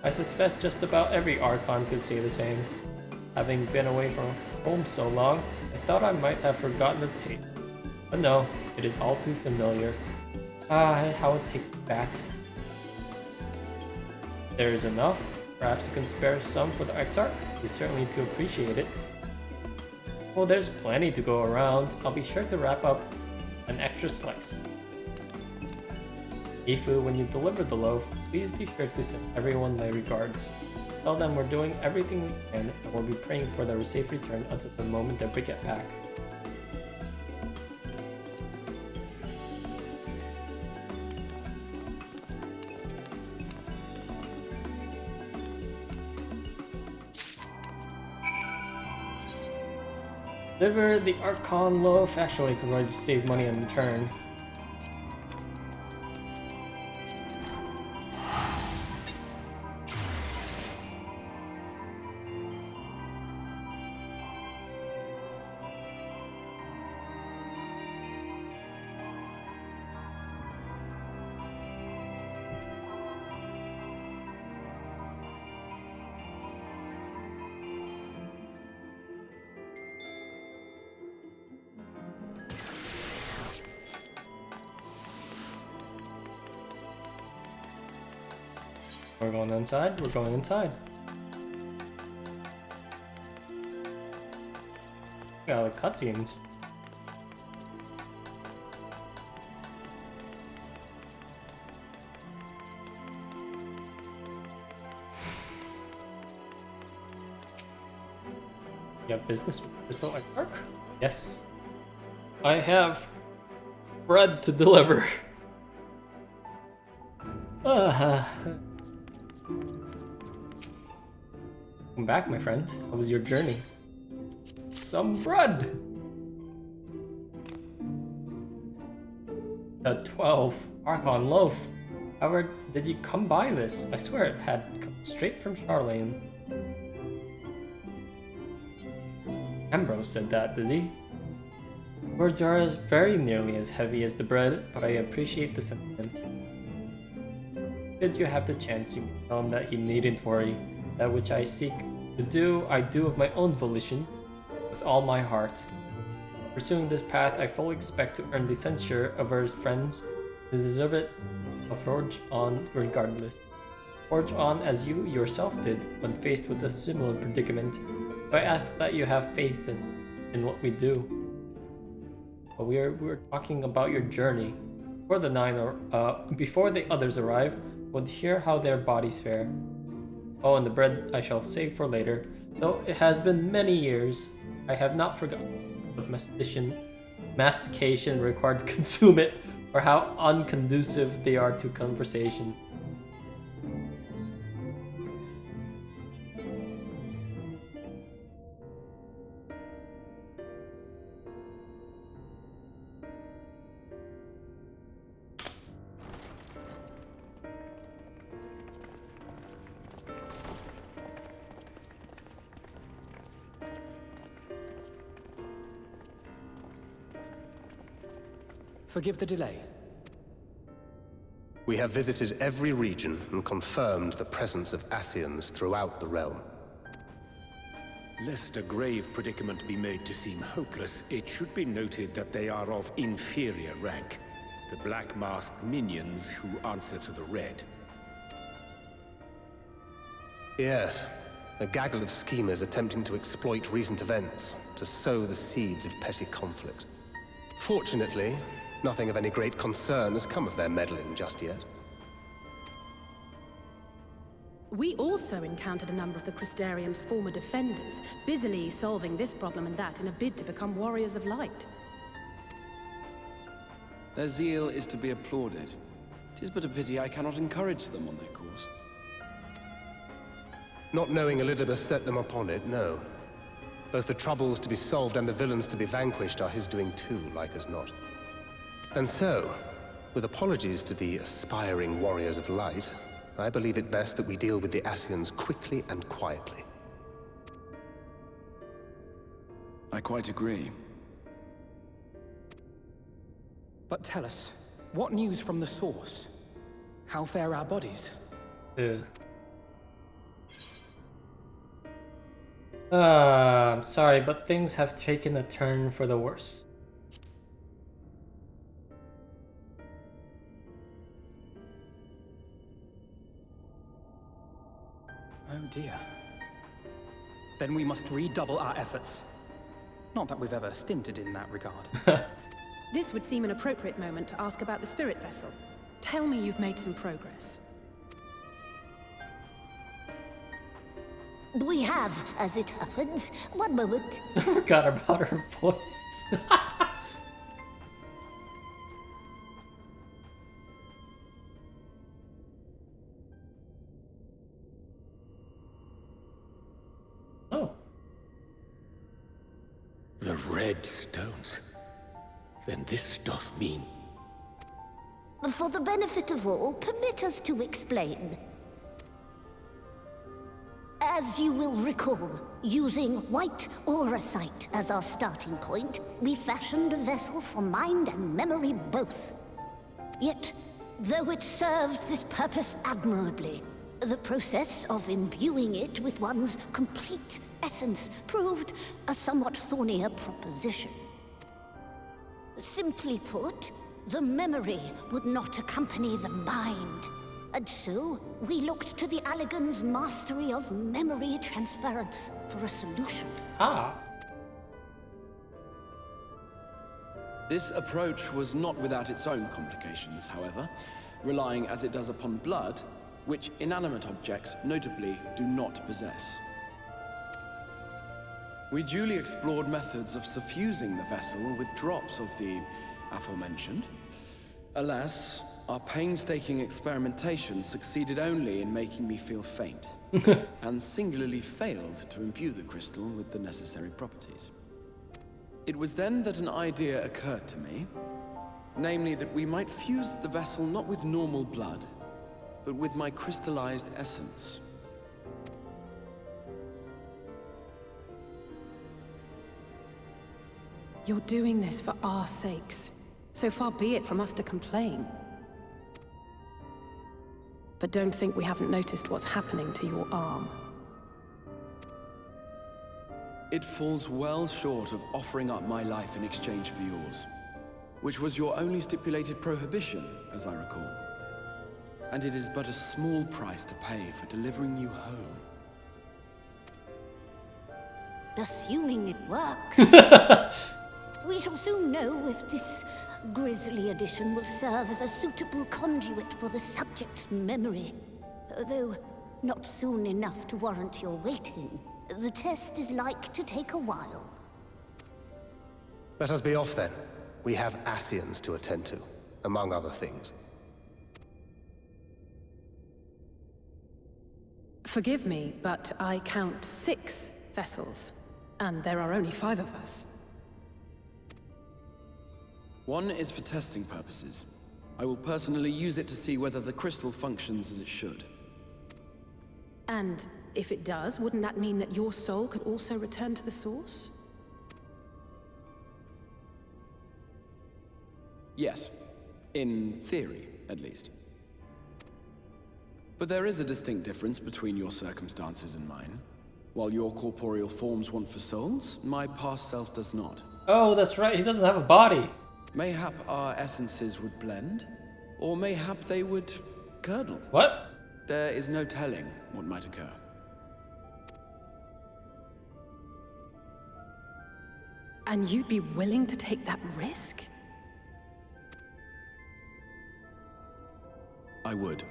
I suspect just about every Archon could say the same. Having been away from home so long, I thought I might have forgotten the taste. But no, it is all too familiar. Ah, how it takes me back. There is enough. Perhaps you can spare some for the Exarch? He's certainly to appreciate it. Well, there's plenty to go around. I'll be sure to wrap up an extra slice. Ifu, when you deliver the loaf, please be sure to send everyone my regards. Tell them we're doing everything we can and we'll be praying for their safe return until the moment that we get back. Deliver the Archon loaf. Actually, I could probably just save money on return. We're going inside. We're going inside. Yeah, the cutscenes. You have business with Crystal Exarch? Yes. I have bread to deliver. Welcome back, my friend. How was your journey? Some bread! A 12 Archon loaf. However, did you come by this? I swear it had come straight from Charlayan. Rammbroes said that, did he? Words are very nearly as heavy as the bread, but I appreciate the sentiment. Should you have the chance, you may tell him that he needn't worry. That which I seek I do of my own volition, with all my heart. Pursuing this path, I fully expect to earn the censure of our friends who deserve it. I'll forge on regardless. Forge on as you yourself did when faced with a similar predicament. But I ask that you have faith in what we do. But we're talking about your journey. Before the others arrive, we'll hear how their bodies fare. Oh, and the bread I shall save for later. Though it has been many years, I have not forgotten what mastication required to consume it, or how unconducive they are to conversation. Forgive the delay. We have visited every region and confirmed the presence of Ascians throughout the realm. Lest a grave predicament be made to seem hopeless, it should be noted that they are of inferior rank. The Black Masked minions who answer to the Red. Yes, a gaggle of schemers attempting to exploit recent events to sow the seeds of petty conflict. Fortunately, nothing of any great concern has come of their meddling just yet. We also encountered a number of the Crystarium's former defenders, busily solving this problem and that in a bid to become warriors of light. Their zeal is to be applauded. 'Tis but a pity I cannot encourage them on their course. Not knowing Elidibus set them upon it, no. Both the troubles to be solved and the villains to be vanquished are his doing too, like as not. And so, with apologies to the aspiring warriors of light, I believe it best that we deal with the Ascians quickly and quietly. I quite agree. But tell us, what news from the source? How fare our bodies? I'm sorry, but things have taken a turn for the worse. Oh dear. Then we must redouble our efforts. Not that we've ever stinted in that regard. This would seem an appropriate moment to ask about the spirit vessel. Tell me you've made some progress. We have, as it happens. One moment. I forgot about her voice. Oh. The red stones. Then this doth mean... For the benefit of all, permit us to explain. As you will recall, using white auracite as our starting point, we fashioned a vessel for mind and memory both. Yet, though it served this purpose admirably, the process of imbuing it with one's complete essence proved a somewhat thornier proposition. Simply put, the memory would not accompany the mind. And so, we looked to the Allagan's mastery of memory transference for a solution. Ah. This approach was not without its own complications, however, relying as it does upon blood, which inanimate objects notably do not possess. We duly explored methods of suffusing the vessel with drops of the aforementioned. Alas, our painstaking experimentation succeeded only in making me feel faint, and singularly failed to imbue the crystal with the necessary properties. It was then that an idea occurred to me, namely that we might fuse the vessel not with normal blood, but with my crystallized essence. You're doing this for our sakes. So far be it from us to complain. But don't think we haven't noticed what's happening to your arm. It falls well short of offering up my life in exchange for yours, which was your only stipulated prohibition, as I recall. And it is but a small price to pay for delivering you home. Assuming it works. We shall soon know if this grisly addition will serve as a suitable conduit for the subject's memory. Though not soon enough to warrant your waiting. The test is like to take a while. Let us be off then. We have Ascians to attend to, among other things. Forgive me, but I count 6 vessels, and there are only 5 of us. One is for testing purposes. I will personally use it to see whether the crystal functions as it should. And if it does, wouldn't that mean that your soul could also return to the source? Yes. In theory, at least. But there is a distinct difference between your circumstances and mine. While your corporeal forms want for souls, my past self does not. Oh, that's right, he doesn't have a body. Mayhap our essences would blend, or mayhap they would curdle. What? There is no telling what might occur. And you'd be willing to take that risk? I would.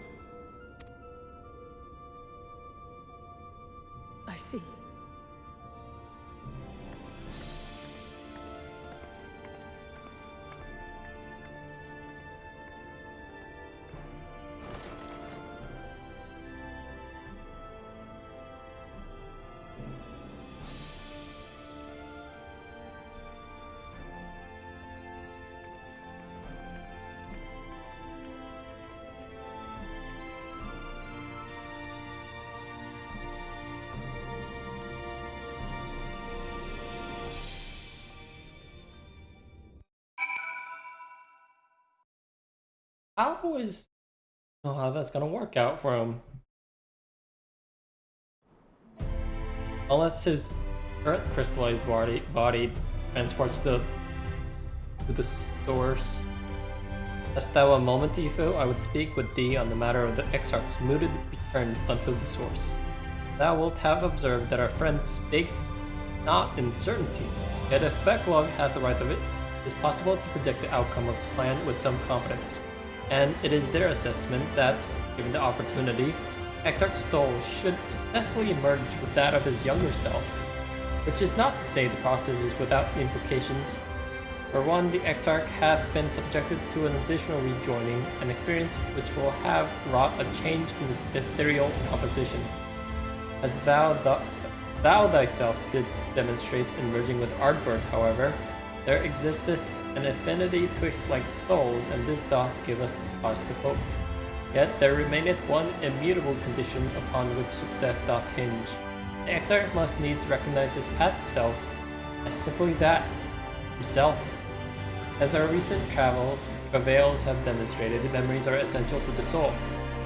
I see. How that's gonna work out for him? Unless his current crystallized body transports to the source. Hast thou a moment, Ifu? I would speak with thee on the matter of the Exarch's mooted return unto the source. Thou wilt have observed that our friends spake not in certainty, yet if Backlog had the right of it, it is possible to predict the outcome of his plan with some confidence. And it is their assessment that, given the opportunity, Exarch's soul should successfully merge with that of his younger self, which is not to say the process is without implications. For one, the Exarch hath been subjected to an additional rejoining, an experience which will have wrought a change in his ethereal composition. As thou thyself didst demonstrate in merging with Ardbert, however, there existeth an affinity twixt like souls, and this doth give us cause to hope. Yet there remaineth one immutable condition upon which success doth hinge. The Exarch must needs recognize his past self as simply that, himself. As our recent travails have demonstrated, the memories are essential to the soul,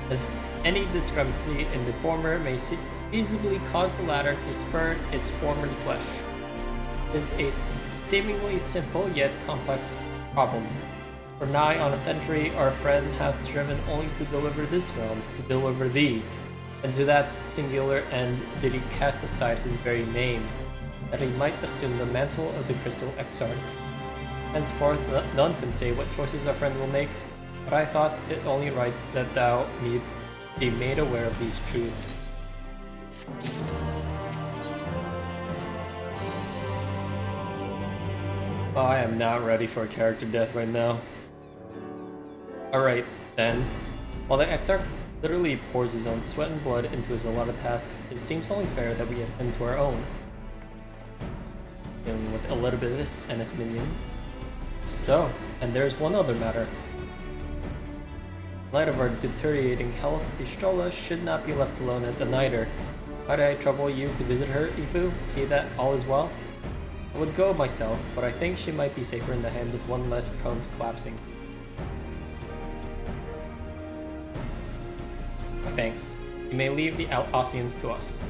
as any discrepancy in the former may feasibly cause the latter to spurn its former flesh. It is a seemingly simple yet complex problem. For nigh on a century, our friend hath striven only to deliver this realm, to deliver thee, and to that singular end did he cast aside his very name, that he might assume the mantle of the Crystal Exarch. Henceforth, none can say what choices our friend will make, but I thought it only right that thou need be made aware of these truths. Oh, I am not ready for a character death right now. Alright, then. While the Exarch literally pours his own sweat and blood into his allotted task, it seems only fair that we attend to our own. Dealing with Elidibus and his minions. So, and there's one other matter. In light of our deteriorating health, Istrola should not be left alone at the Niter. Might I trouble you to visit her, Ifu? See that all is well? I would go myself, but I think she might be safer in the hands of one less prone to collapsing. Thanks. You may leave the Alsians to us.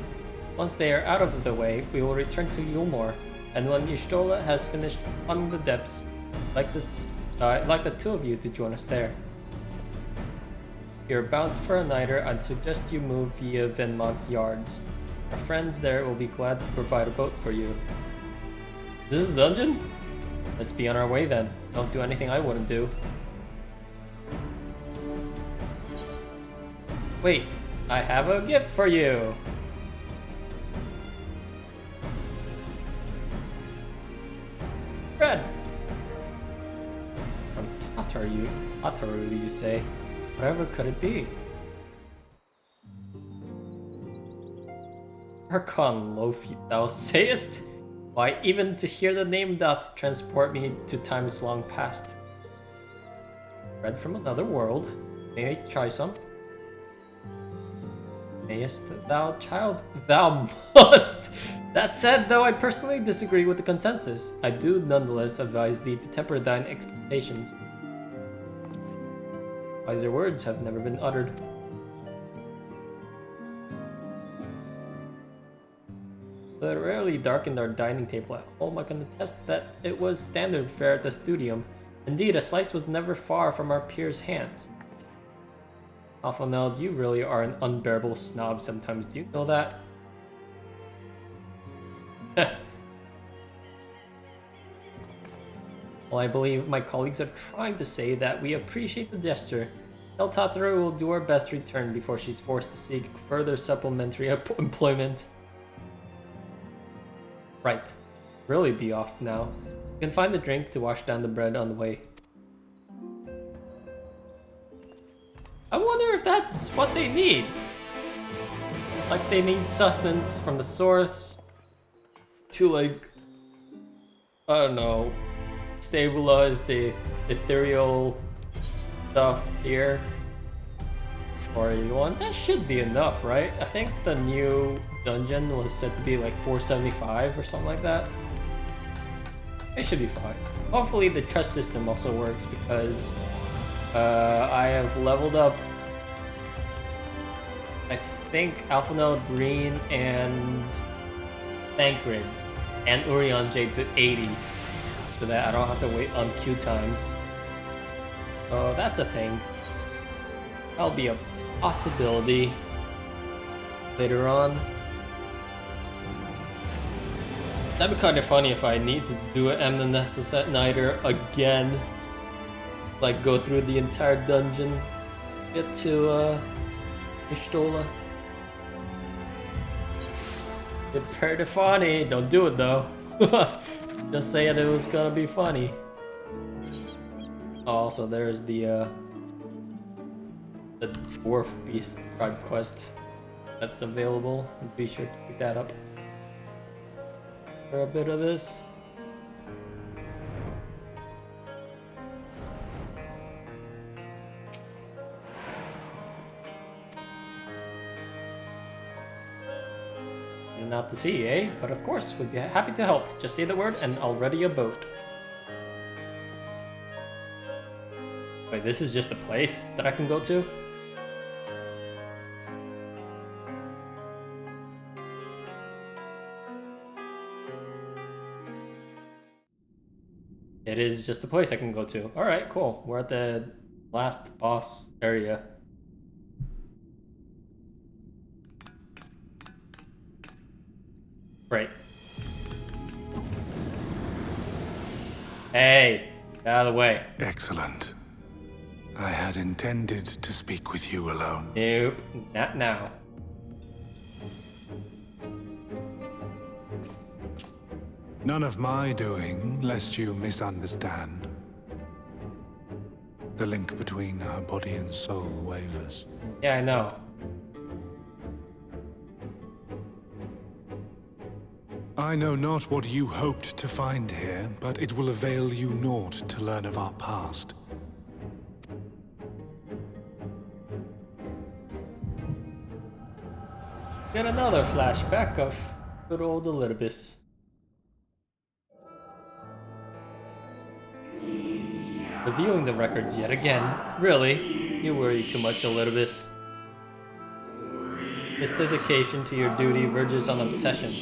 Once they are out of the way, we will return to Yulmore, and when Y'shtola has finished plumbing the depths, I'd like the two of you to join us there. If you're bound for a nighter, I'd suggest you move via Venmont's yards. Our friends there will be glad to provide a boat for you. This is the dungeon? Let's be on our way then. Don't do anything I wouldn't do. Wait, I have a gift for you! Bread! From Tataru, you say? Whatever could it be? Archon Lofi, thou sayest? Why, even to hear the name doth transport me to times long past. Bread from another world? May I try some? Mayest thou, child? Thou must! That said, though I personally disagree with the consensus, I do nonetheless advise thee to temper thine expectations. Wiser words have never been uttered. The rarely darkened our dining table at home, I can attest that it was standard fare at the studium. Indeed, a slice was never far from our peers' hands. Alphaneld, you really are an unbearable snob sometimes, do you know that? Well, I believe my colleagues are trying to say that we appreciate the gesture. Tell Tataru will do our best to return before she's forced to seek further supplementary employment. Right. Really be off now. You can find a drink to wash down the bread on the way. I wonder if that's what they need. Like they need sustenance from the source to, like, I don't know, stabilize the ethereal stuff here. Or you want, that should be enough, right? I think the new dungeon was said to be like 475 or something like that. It should be fine. Hopefully the trust system also works because I have leveled up, I think, Alphanode Green and Thancred and Urion Jade to 80 so that I don't have to wait on queue times. So that's a thing. That'll be a possibility later on. That'd be kind of funny if I need to do an Amnesis at Nighter again. Like go through the entire dungeon, get to Y'shtola. It's pretty funny. Don't do it though. Just saying it was gonna be funny. Also, there's the Dwarf Beast tribe quest that's available. Be sure to pick that up. For a bit of this. Not to see, eh? But of course, we'd be happy to help. Just say the word and I'll ready a boat. Wait, this is just a place that I can go to? It is just a place I can go to. Alright, cool. We're at the last boss area. Right. Hey, get out of the way. Excellent. I had intended to speak with you alone. Nope, not now. None of my doing, lest you misunderstand. The link between our body and soul wavers. Yeah, I know. I know not what you hoped to find here, but it will avail you naught to learn of our past. Get another flashback of good old Alisaie. Reviewing the records yet again. Really? You worry too much, Alisaie. This dedication to your duty verges on obsession.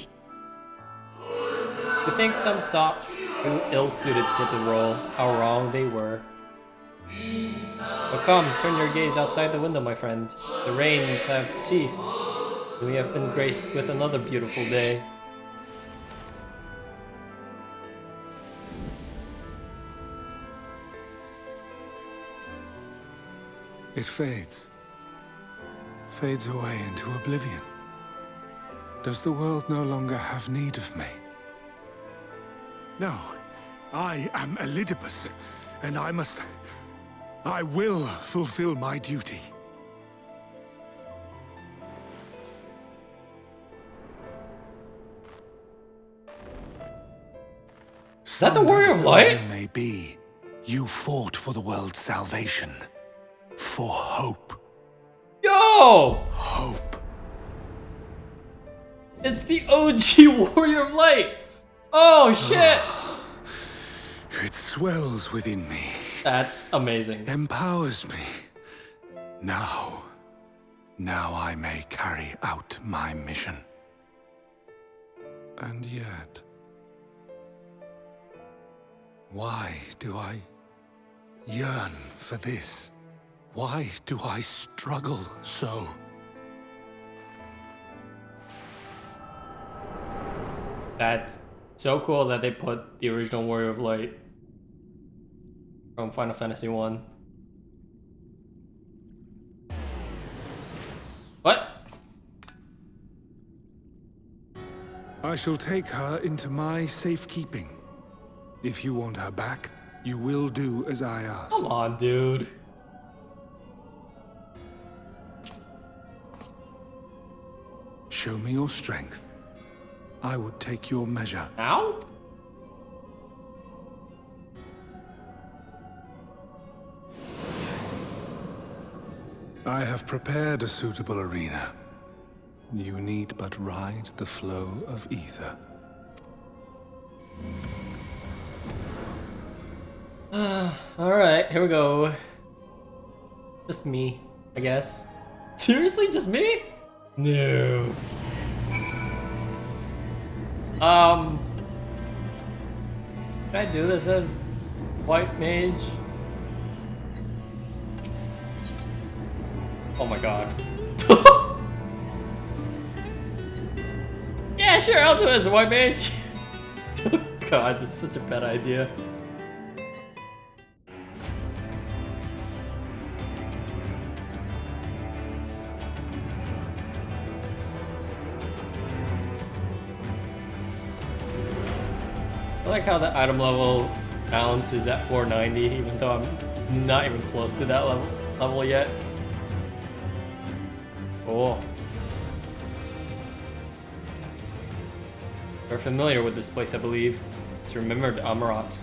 You think some saw you ill-suited for the role, how wrong they were. But come, turn your gaze outside the window, my friend. The rains have ceased, and we have been graced with another beautiful day. It fades. Fades away into oblivion. Does the world no longer have need of me? No. I am Elidibus, and I will fulfill my duty. Is that the Warrior of Light? You may be, you fought for the world's salvation. For hope. Yo! Hope. It's the OG Warrior of Light! Oh shit! It swells within me. That's amazing. Empowers me. Now I may carry out my mission. And yet, why do I yearn for this? Why do I struggle so? That's so cool that they put the original Warrior of Light from Final Fantasy 1. What? I shall take her into my safekeeping. If you want her back, you will do as I ask. Come on, dude. Show me your strength. I would take your measure. Ow? I have prepared a suitable arena. You need but ride the flow of ether. Alright, here we go. Just me, I guess. Seriously, just me? No. Can I do this as white mage? Oh my god. Yeah, sure, I'll do it as a white mage. Oh god, this is such a bad idea. I like how the item level balance is at 490, even though I'm not even close to that level yet. Cool. You're familiar with this place, I believe. It's remembered Amarat.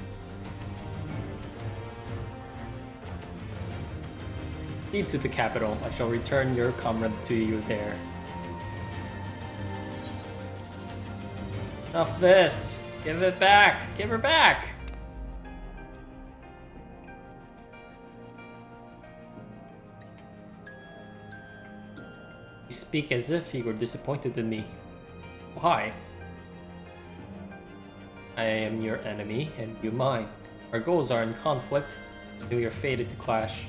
Proceed to the capital. I shall return your comrade to you there. Enough this! Give it back! Give her back! You speak as if you were disappointed in me. Why? I am your enemy, and you mine. Our goals are in conflict, and we are fated to clash.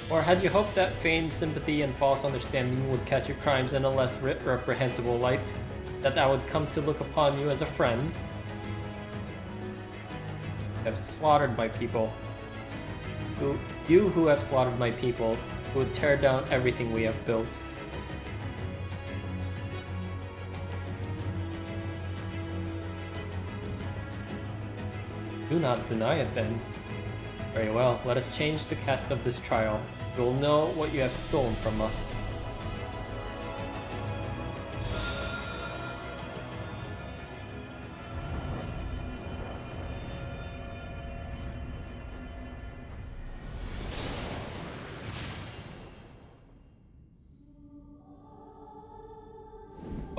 Or had you hoped that feigned sympathy and false understanding would cast your crimes in a less reprehensible light? That I would come to look upon you as a friend? You have slaughtered my people. You who have slaughtered my people, who would tear down everything we have built. Do not deny it then. Very well, let us change the cast of this trial. You will know what you have stolen from us.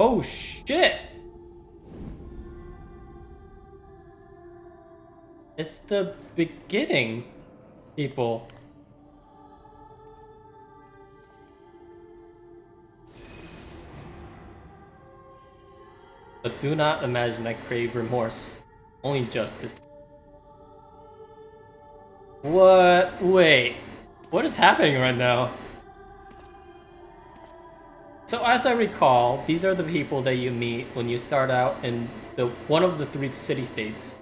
Oh shit! It's the beginning, people. But do not imagine I crave remorse. Only justice. What? Wait. What is happening right now? So as I recall, these are the people that you meet when you start out in one of the 3 city-states.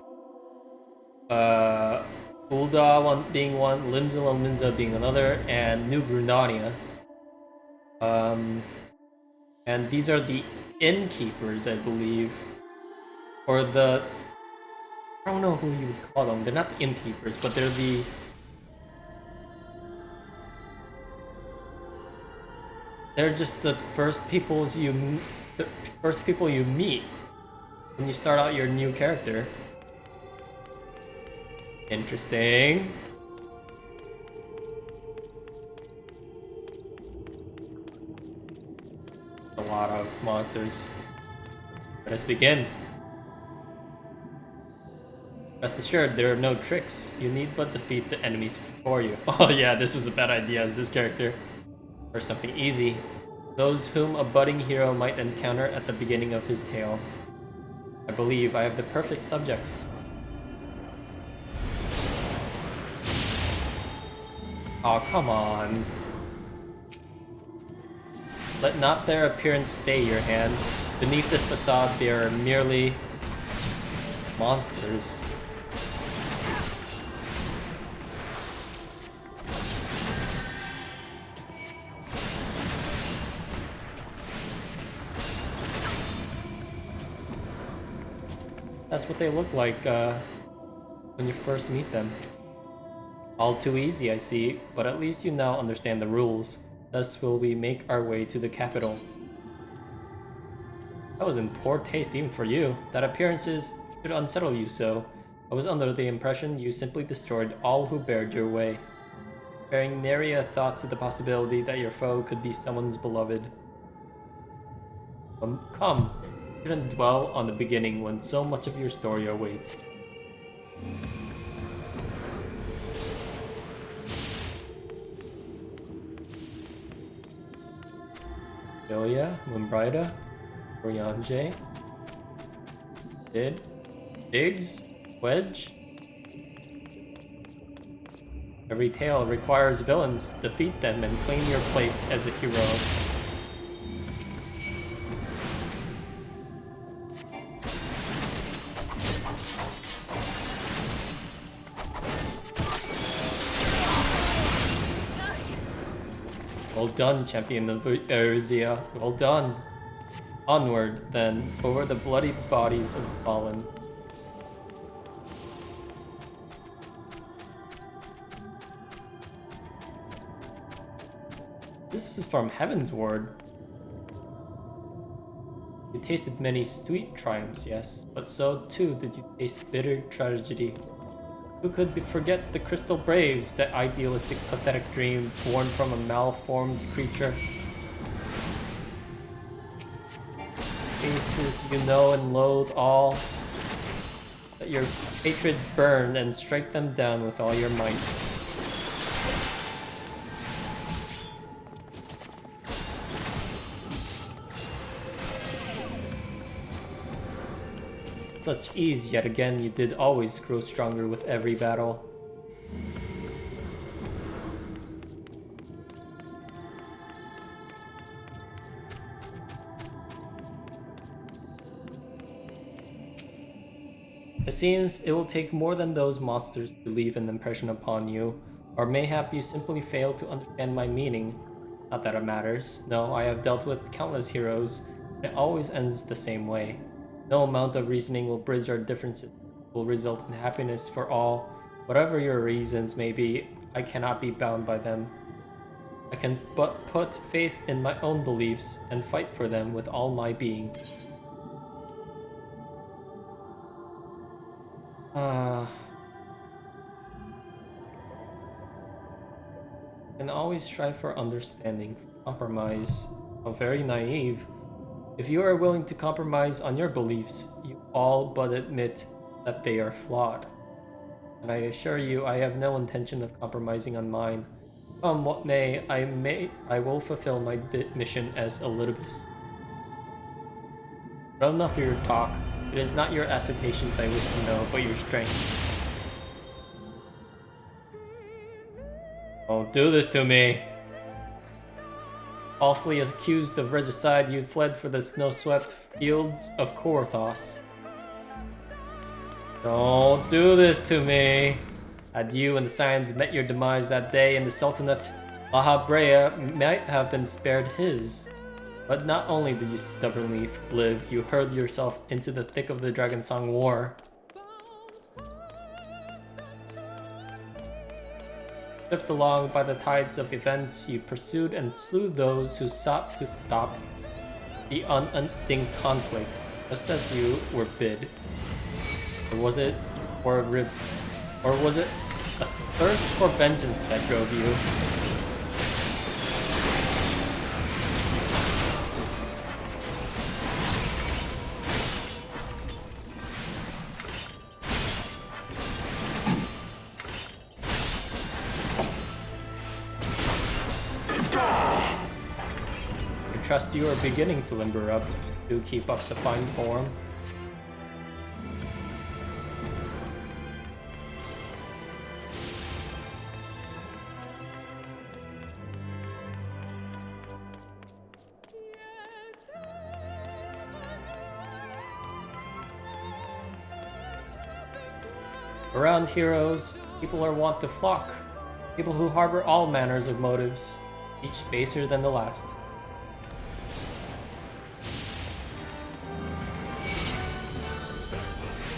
Ul'dah being one, Limsa and Linza being another, and New Grunania. And these are the innkeepers, I believe. Or the... I don't know who you would call them. They're not the innkeepers, but they're the... They're just the first people you meet when you start out your new character. Interesting. A lot of monsters. Let us begin. Rest assured, there are no tricks. You need but defeat the enemies before you. Oh yeah, this was a bad idea as this character. Or something easy. Those whom a budding hero might encounter at the beginning of his tale. I believe I have the perfect subjects. Oh, come on. Let not their appearance stay your hand. Beneath this facade, they are merely monsters. That's what they look like when you first meet them. All too easy, I see, but at least you now understand the rules. Thus will we make our way to the capital. That was in poor taste even for you. That appearances should unsettle you so. I was under the impression you simply destroyed all who bared your way. Sparing nary a thought to the possibility that your foe could be someone's beloved. Come. You shouldn't dwell on the beginning when so much of your story awaits. Lilia, Moonbrida, Orianje, Biggs, Wedge. Every tale requires villains. Defeat them and claim your place as a hero. Well done, champion of Erzea. Well done. Onward, then, over the bloody bodies of the fallen. This is from HEAVENSWARD. You tasted many sweet triumphs, yes, but so too did you taste bitter tragedy. Who could forget the Crystal Braves, that idealistic, pathetic dream born from a malformed creature? Faces you know and loathe all. Let your hatred burn and strike them down with all your might. Such ease, yet again you did always grow stronger with every battle. It seems it will take more than those monsters to leave an impression upon you, or mayhap you simply fail to understand my meaning. Not that it matters. No, I have dealt with countless heroes, and it always ends the same way. No amount of reasoning will bridge our differences. It will result in happiness for all. Whatever your reasons may be, I cannot be bound by them. I can but put faith in my own beliefs and fight for them with all my being. Can always strive for understanding, compromise. How very naive. If you are willing to compromise on your beliefs, you all but admit that they are flawed. And I assure you, I have no intention of compromising on mine. Come what may, I will fulfill my mission as Elidibus. But enough of your talk. It is not your assertions I wish to know, but your strength. Don't do this to me! Falsely accused of regicide, you fled for the snow-swept fields of Korthos. Don't do this to me! Had you and the Scions met your demise that day in the Sultanate, Lahabrea might have been spared his. But not only did you stubbornly live, you hurled yourself into the thick of the Dragonsong War. Swept along by the tides of events, you pursued and slew those who sought to stop the unending conflict, just as you were bid. Or was it a thirst for vengeance that drove you? I trust you are beginning to limber up. Do keep up the fine form. Around heroes, people are wont to flock. People who harbor all manners of motives, each baser than the last.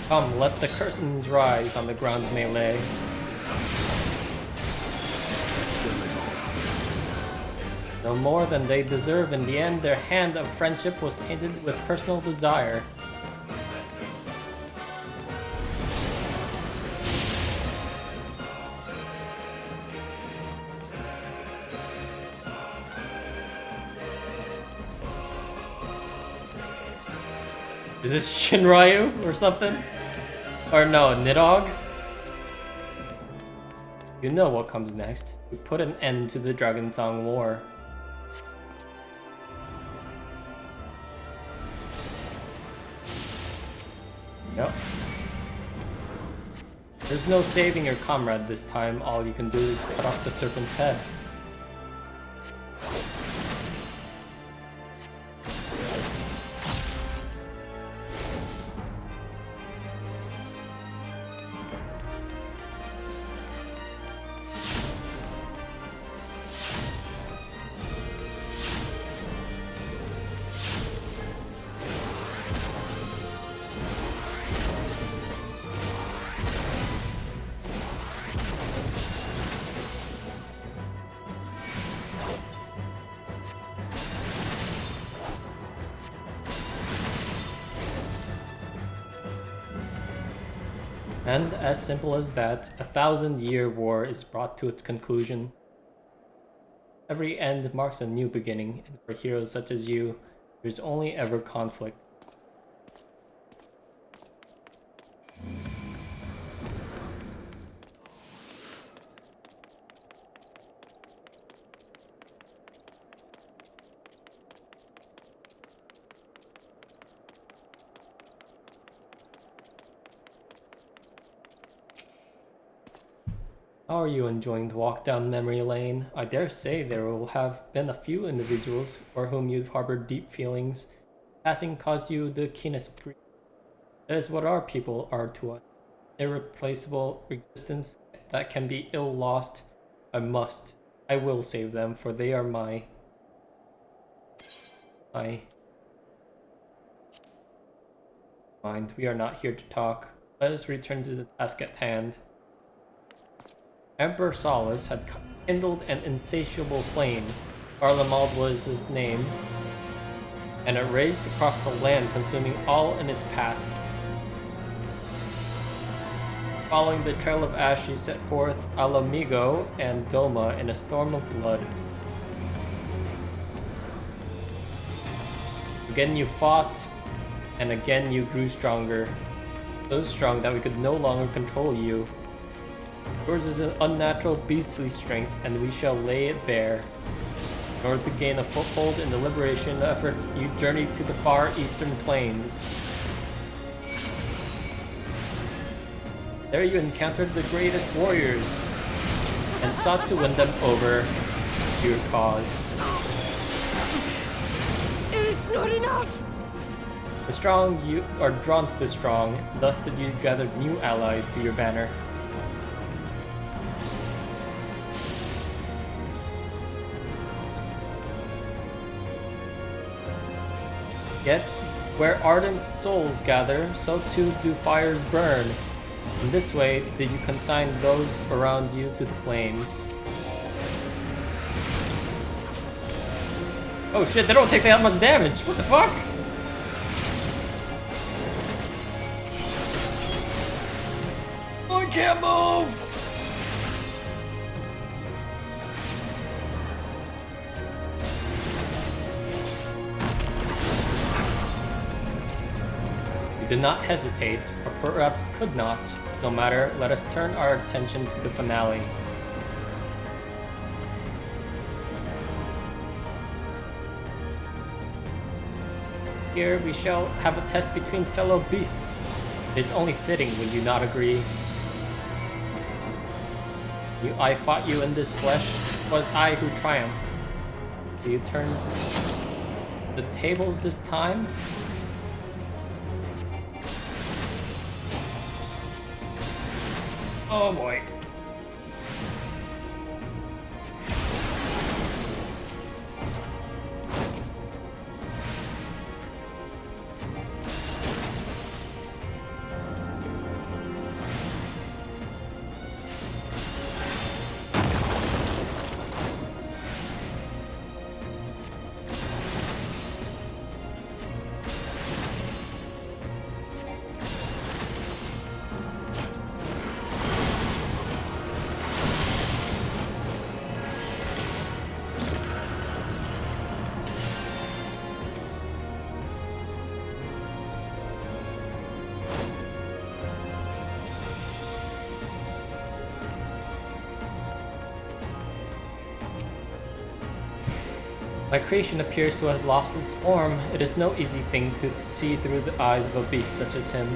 Come, let the curtains rise on the ground melee. No more than they deserve. In the end, their hand of friendship was tainted with personal desire. Is this Shinryu or something? Or no, Nidhogg? You know what comes next. You put an end to the Dragonsong War. Yep. There's no saving your comrade this time. All you can do is cut off the serpent's head. And as simple as that, a 1,000-year war is brought to its conclusion. Every end marks a new beginning, and for heroes such as you, there's only ever conflict. How are you enjoying the walk down memory lane? I dare say there will have been a few individuals for whom you've harbored deep feelings. Passing caused you the keenest grief. That is what our people are to us. Irreplaceable existence that can be ill lost. I will save them, for they are my mind. We are not here to talk. Let us return to the task at hand. Emperor Solace had kindled an insatiable flame, Garlemald was his name, and it raged across the land, consuming all in its path. Following the trail of ash, he set forth Alamigo and Doma in a storm of blood. Again you fought, and again you grew stronger, so strong that we could no longer control you. Yours is an unnatural beastly strength, and we shall lay it bare. In order to gain a foothold in the liberation effort, you journeyed to the far eastern plains. There you encountered the greatest warriors and sought to win them over to your cause. It is not enough! The strong you are drawn to the strong, thus did you gather new allies to your banner. Yet, where ardent souls gather, so too do fires burn. In this way, did you consign those around you to the flames. Oh shit, they don't take that much damage. What the fuck? I can't move! You did not hesitate, or perhaps could not. No matter, let us turn our attention to the finale. Here we shall have a test between fellow beasts. It is only fitting, would you not agree? I fought you in this flesh. It was I who triumphed. Will you turn the tables this time? Oh boy. My creation appears to have lost its form. It is no easy thing to see through the eyes of a beast such as him.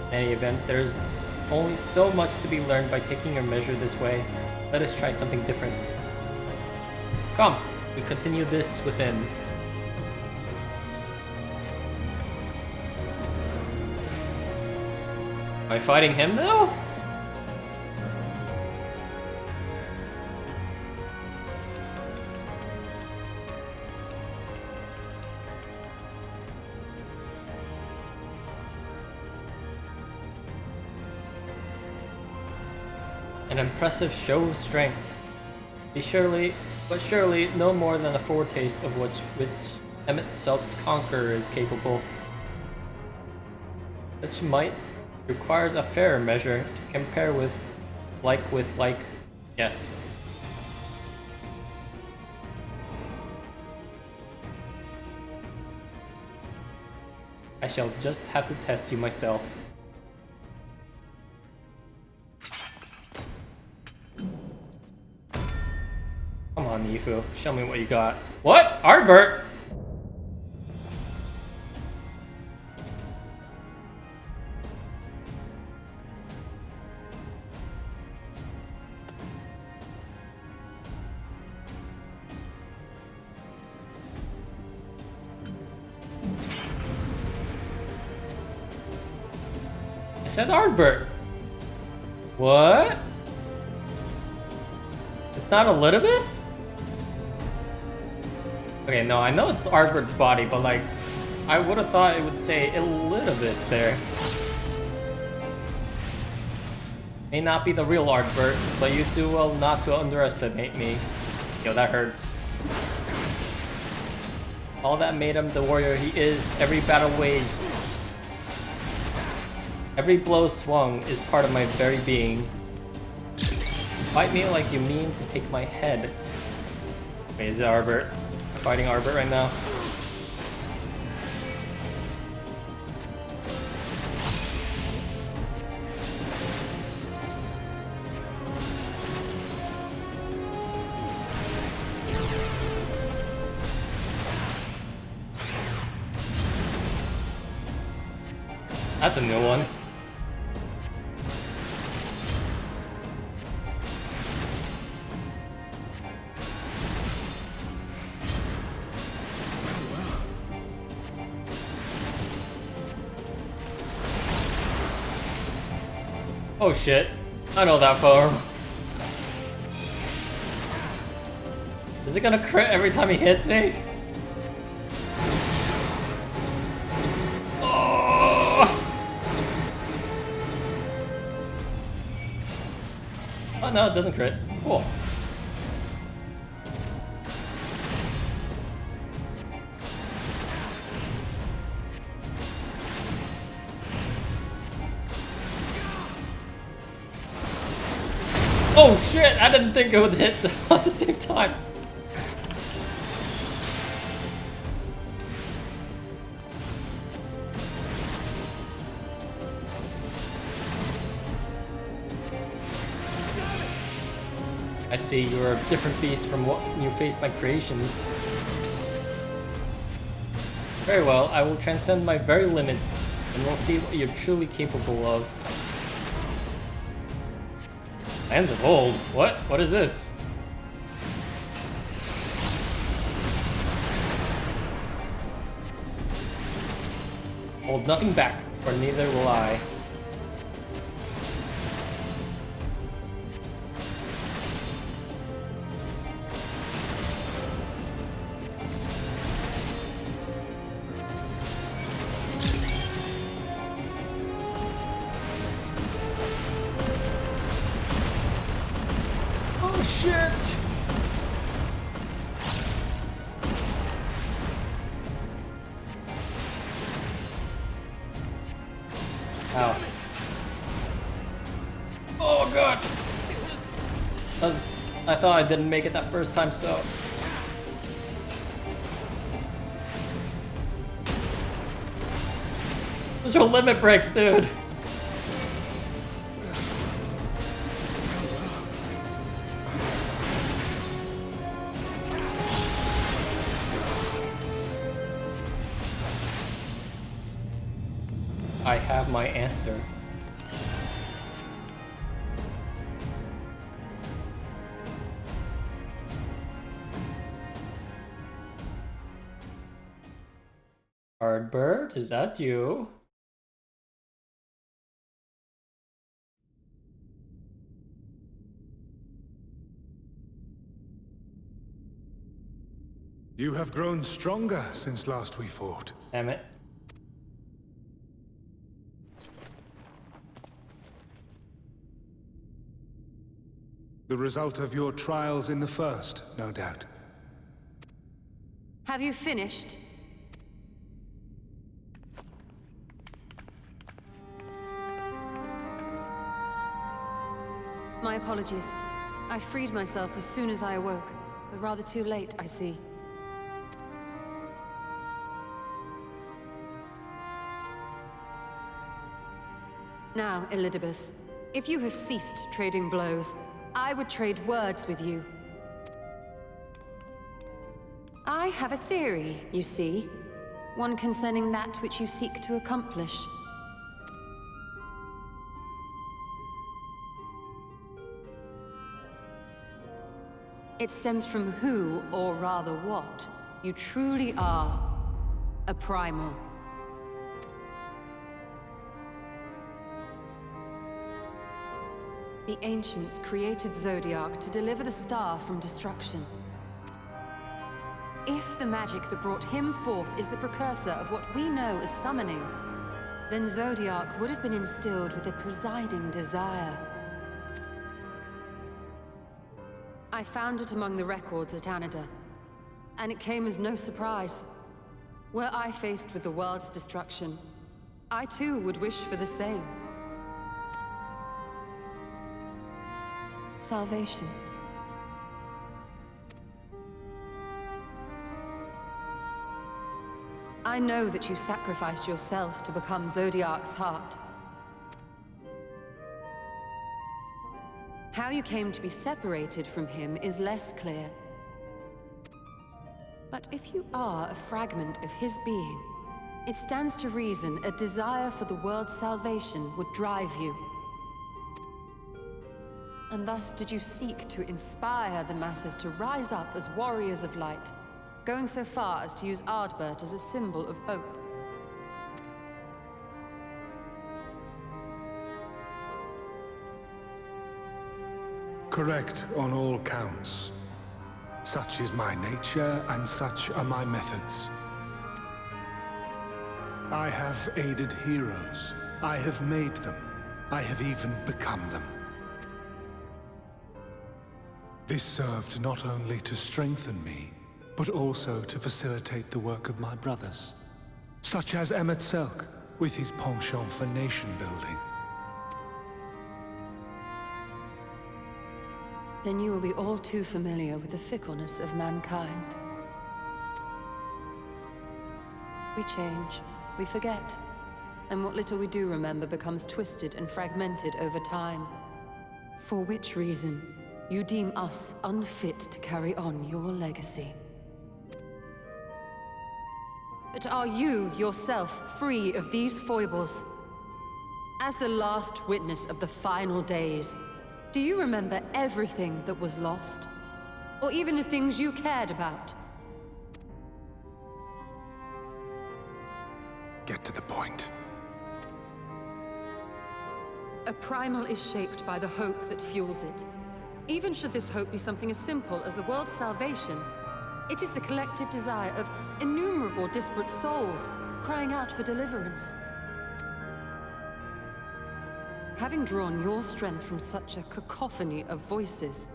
In any event, there is only so much to be learned by taking your measure this way. Let us try something different. Come, we continue this within. Am I fighting him now? An impressive show of strength. But surely no more than a foretaste of which Emmett Selk's conqueror is capable. Such might requires a fairer measure to compare with like. Yes. I shall just have to test you myself. Come on, Yifu. Show me what you got. What? Ardbert? I said Ardbert. What? It's not Elidibus? Okay, no, I know it's Ardbert's body, but like, I would have thought it would say Elidibus there. May not be the real Ardbert, but you do well not to underestimate me. Yo, that hurts. All that made him the warrior he is, every battle waged, every blow swung is part of my very being. Fight me like you mean to take my head. Wait, is it Ardbert? Fighting Ardbert right now. That's a new one. Oh shit, I know that form. Is it gonna crit every time he hits me? Oh no, it doesn't crit. Cool. Oh shit! I didn't think it would hit at the same time. I see, you're a different beast from what you faced my creations. Very well, I will transcend my very limits, and we'll see what you're truly capable of. Hands of Old? What? What is this? Hold nothing back, for neither will I. Oh shit! Ow. Oh god! I thought I didn't make it that first time, so... Those are limit breaks, dude! I have my answer. Hardbird, is that you? You have grown stronger since last we fought. Damn it. The result of your trials in the first, no doubt. Have you finished? My apologies. I freed myself as soon as I awoke, but rather too late, I see. Now, Elidibus, if you have ceased trading blows, I would trade words with you. I have a theory, you see. One concerning that which you seek to accomplish. It stems from who, or rather what, you truly are. A primal. The ancients created Zodiac to deliver the star from destruction. If the magic that brought him forth is the precursor of what we know as summoning, then Zodiac would have been instilled with a presiding desire. I found it among the records at Anida, and it came as no surprise. Were I faced with the world's destruction, I too would wish for the same. Salvation. I know that you sacrificed yourself to become Zodiac's heart. How you came to be separated from him is less clear. But if you are a fragment of his being, It stands to reason a desire for the world's salvation would drive you. And thus did you seek to inspire the masses to rise up as warriors of light, going so far as to use Ardbert as a symbol of hope. Correct on all counts. Such is my nature, and such are my methods. I have aided heroes. I have made them. I have even become them. This served not only to strengthen me, but also to facilitate the work of my brothers, such as Emmett Selk, with his penchant for nation building. Then you will be all too familiar with the fickleness of mankind. We change, we forget, and what little we do remember becomes twisted and fragmented over time. For which reason, you deem us unfit to carry on your legacy. But are you yourself free of these foibles? As the last witness of the final days, do you remember everything that was lost? Or even the things you cared about? Get to the point. A primal is shaped by the hope that fuels it. Even should this hope be something as simple as the world's salvation, it is the collective desire of innumerable disparate souls crying out for deliverance. Having drawn your strength from such a cacophony of voices,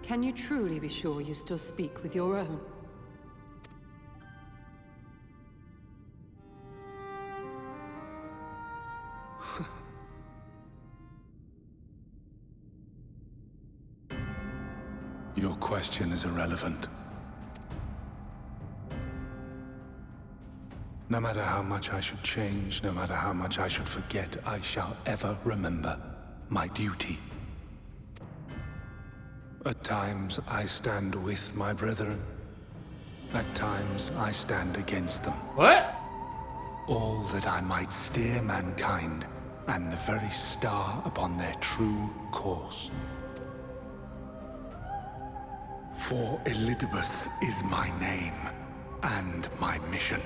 can you truly be sure you still speak with your own? Your question is irrelevant. No matter how much I should change, no matter how much I should forget, I shall ever remember my duty. At times I stand with my brethren. At times I stand against them. What? All that I might steer mankind and the very star upon their true course. For Elidibus is my name and my mission,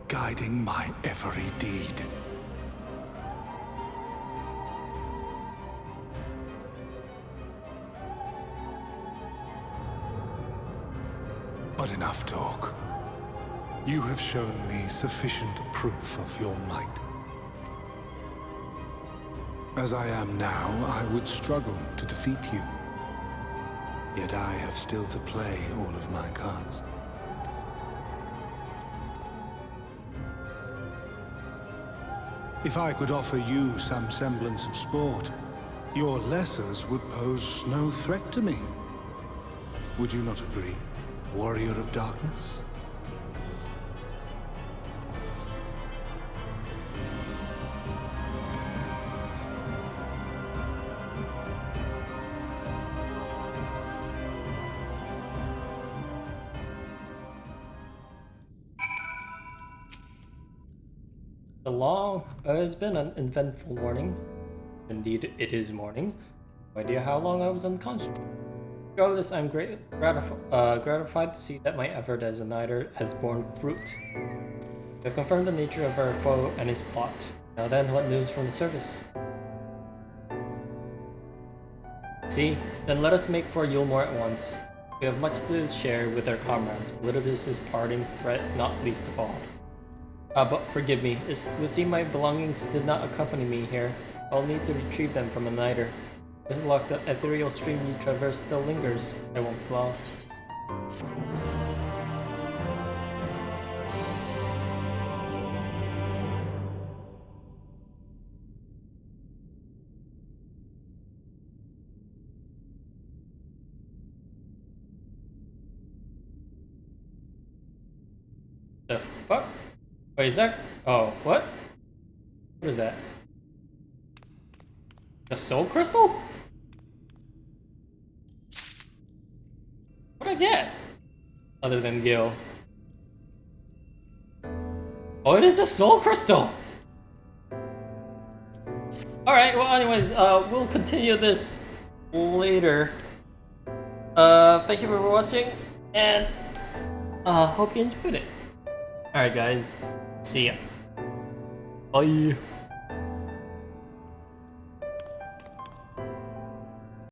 guiding my every deed. But enough talk. You have shown me sufficient proof of your might. As I am now, I would struggle to defeat you. Yet I have still to play all of my cards. If I could offer you some semblance of sport, your lessers would pose no threat to me. Would you not agree, warrior of darkness? It's been an eventful morning. Indeed, it is morning. No idea how long I was unconscious. Regardless, I'm gratified to see that my effort as a knighter has borne fruit. We have confirmed the nature of our foe and his plot. Now then, what news from the service? See, then let us make for Yulmore at once. We have much to share with our comrades. Elidibus' parting threat not least of all. But forgive me, it would seem my belongings did not accompany me here. I'll need to retrieve them from a niter. Good luck, the ethereal stream you traverse still lingers. I won't flaw. The fuck? Wait, is that? Oh, what? What is that? The soul crystal? What'd I get? Other than Gil. Oh, it is a soul crystal! Alright, well anyways, we'll continue this later. Thank you for watching, and hope you enjoyed it. Alright guys, see ya. Bye.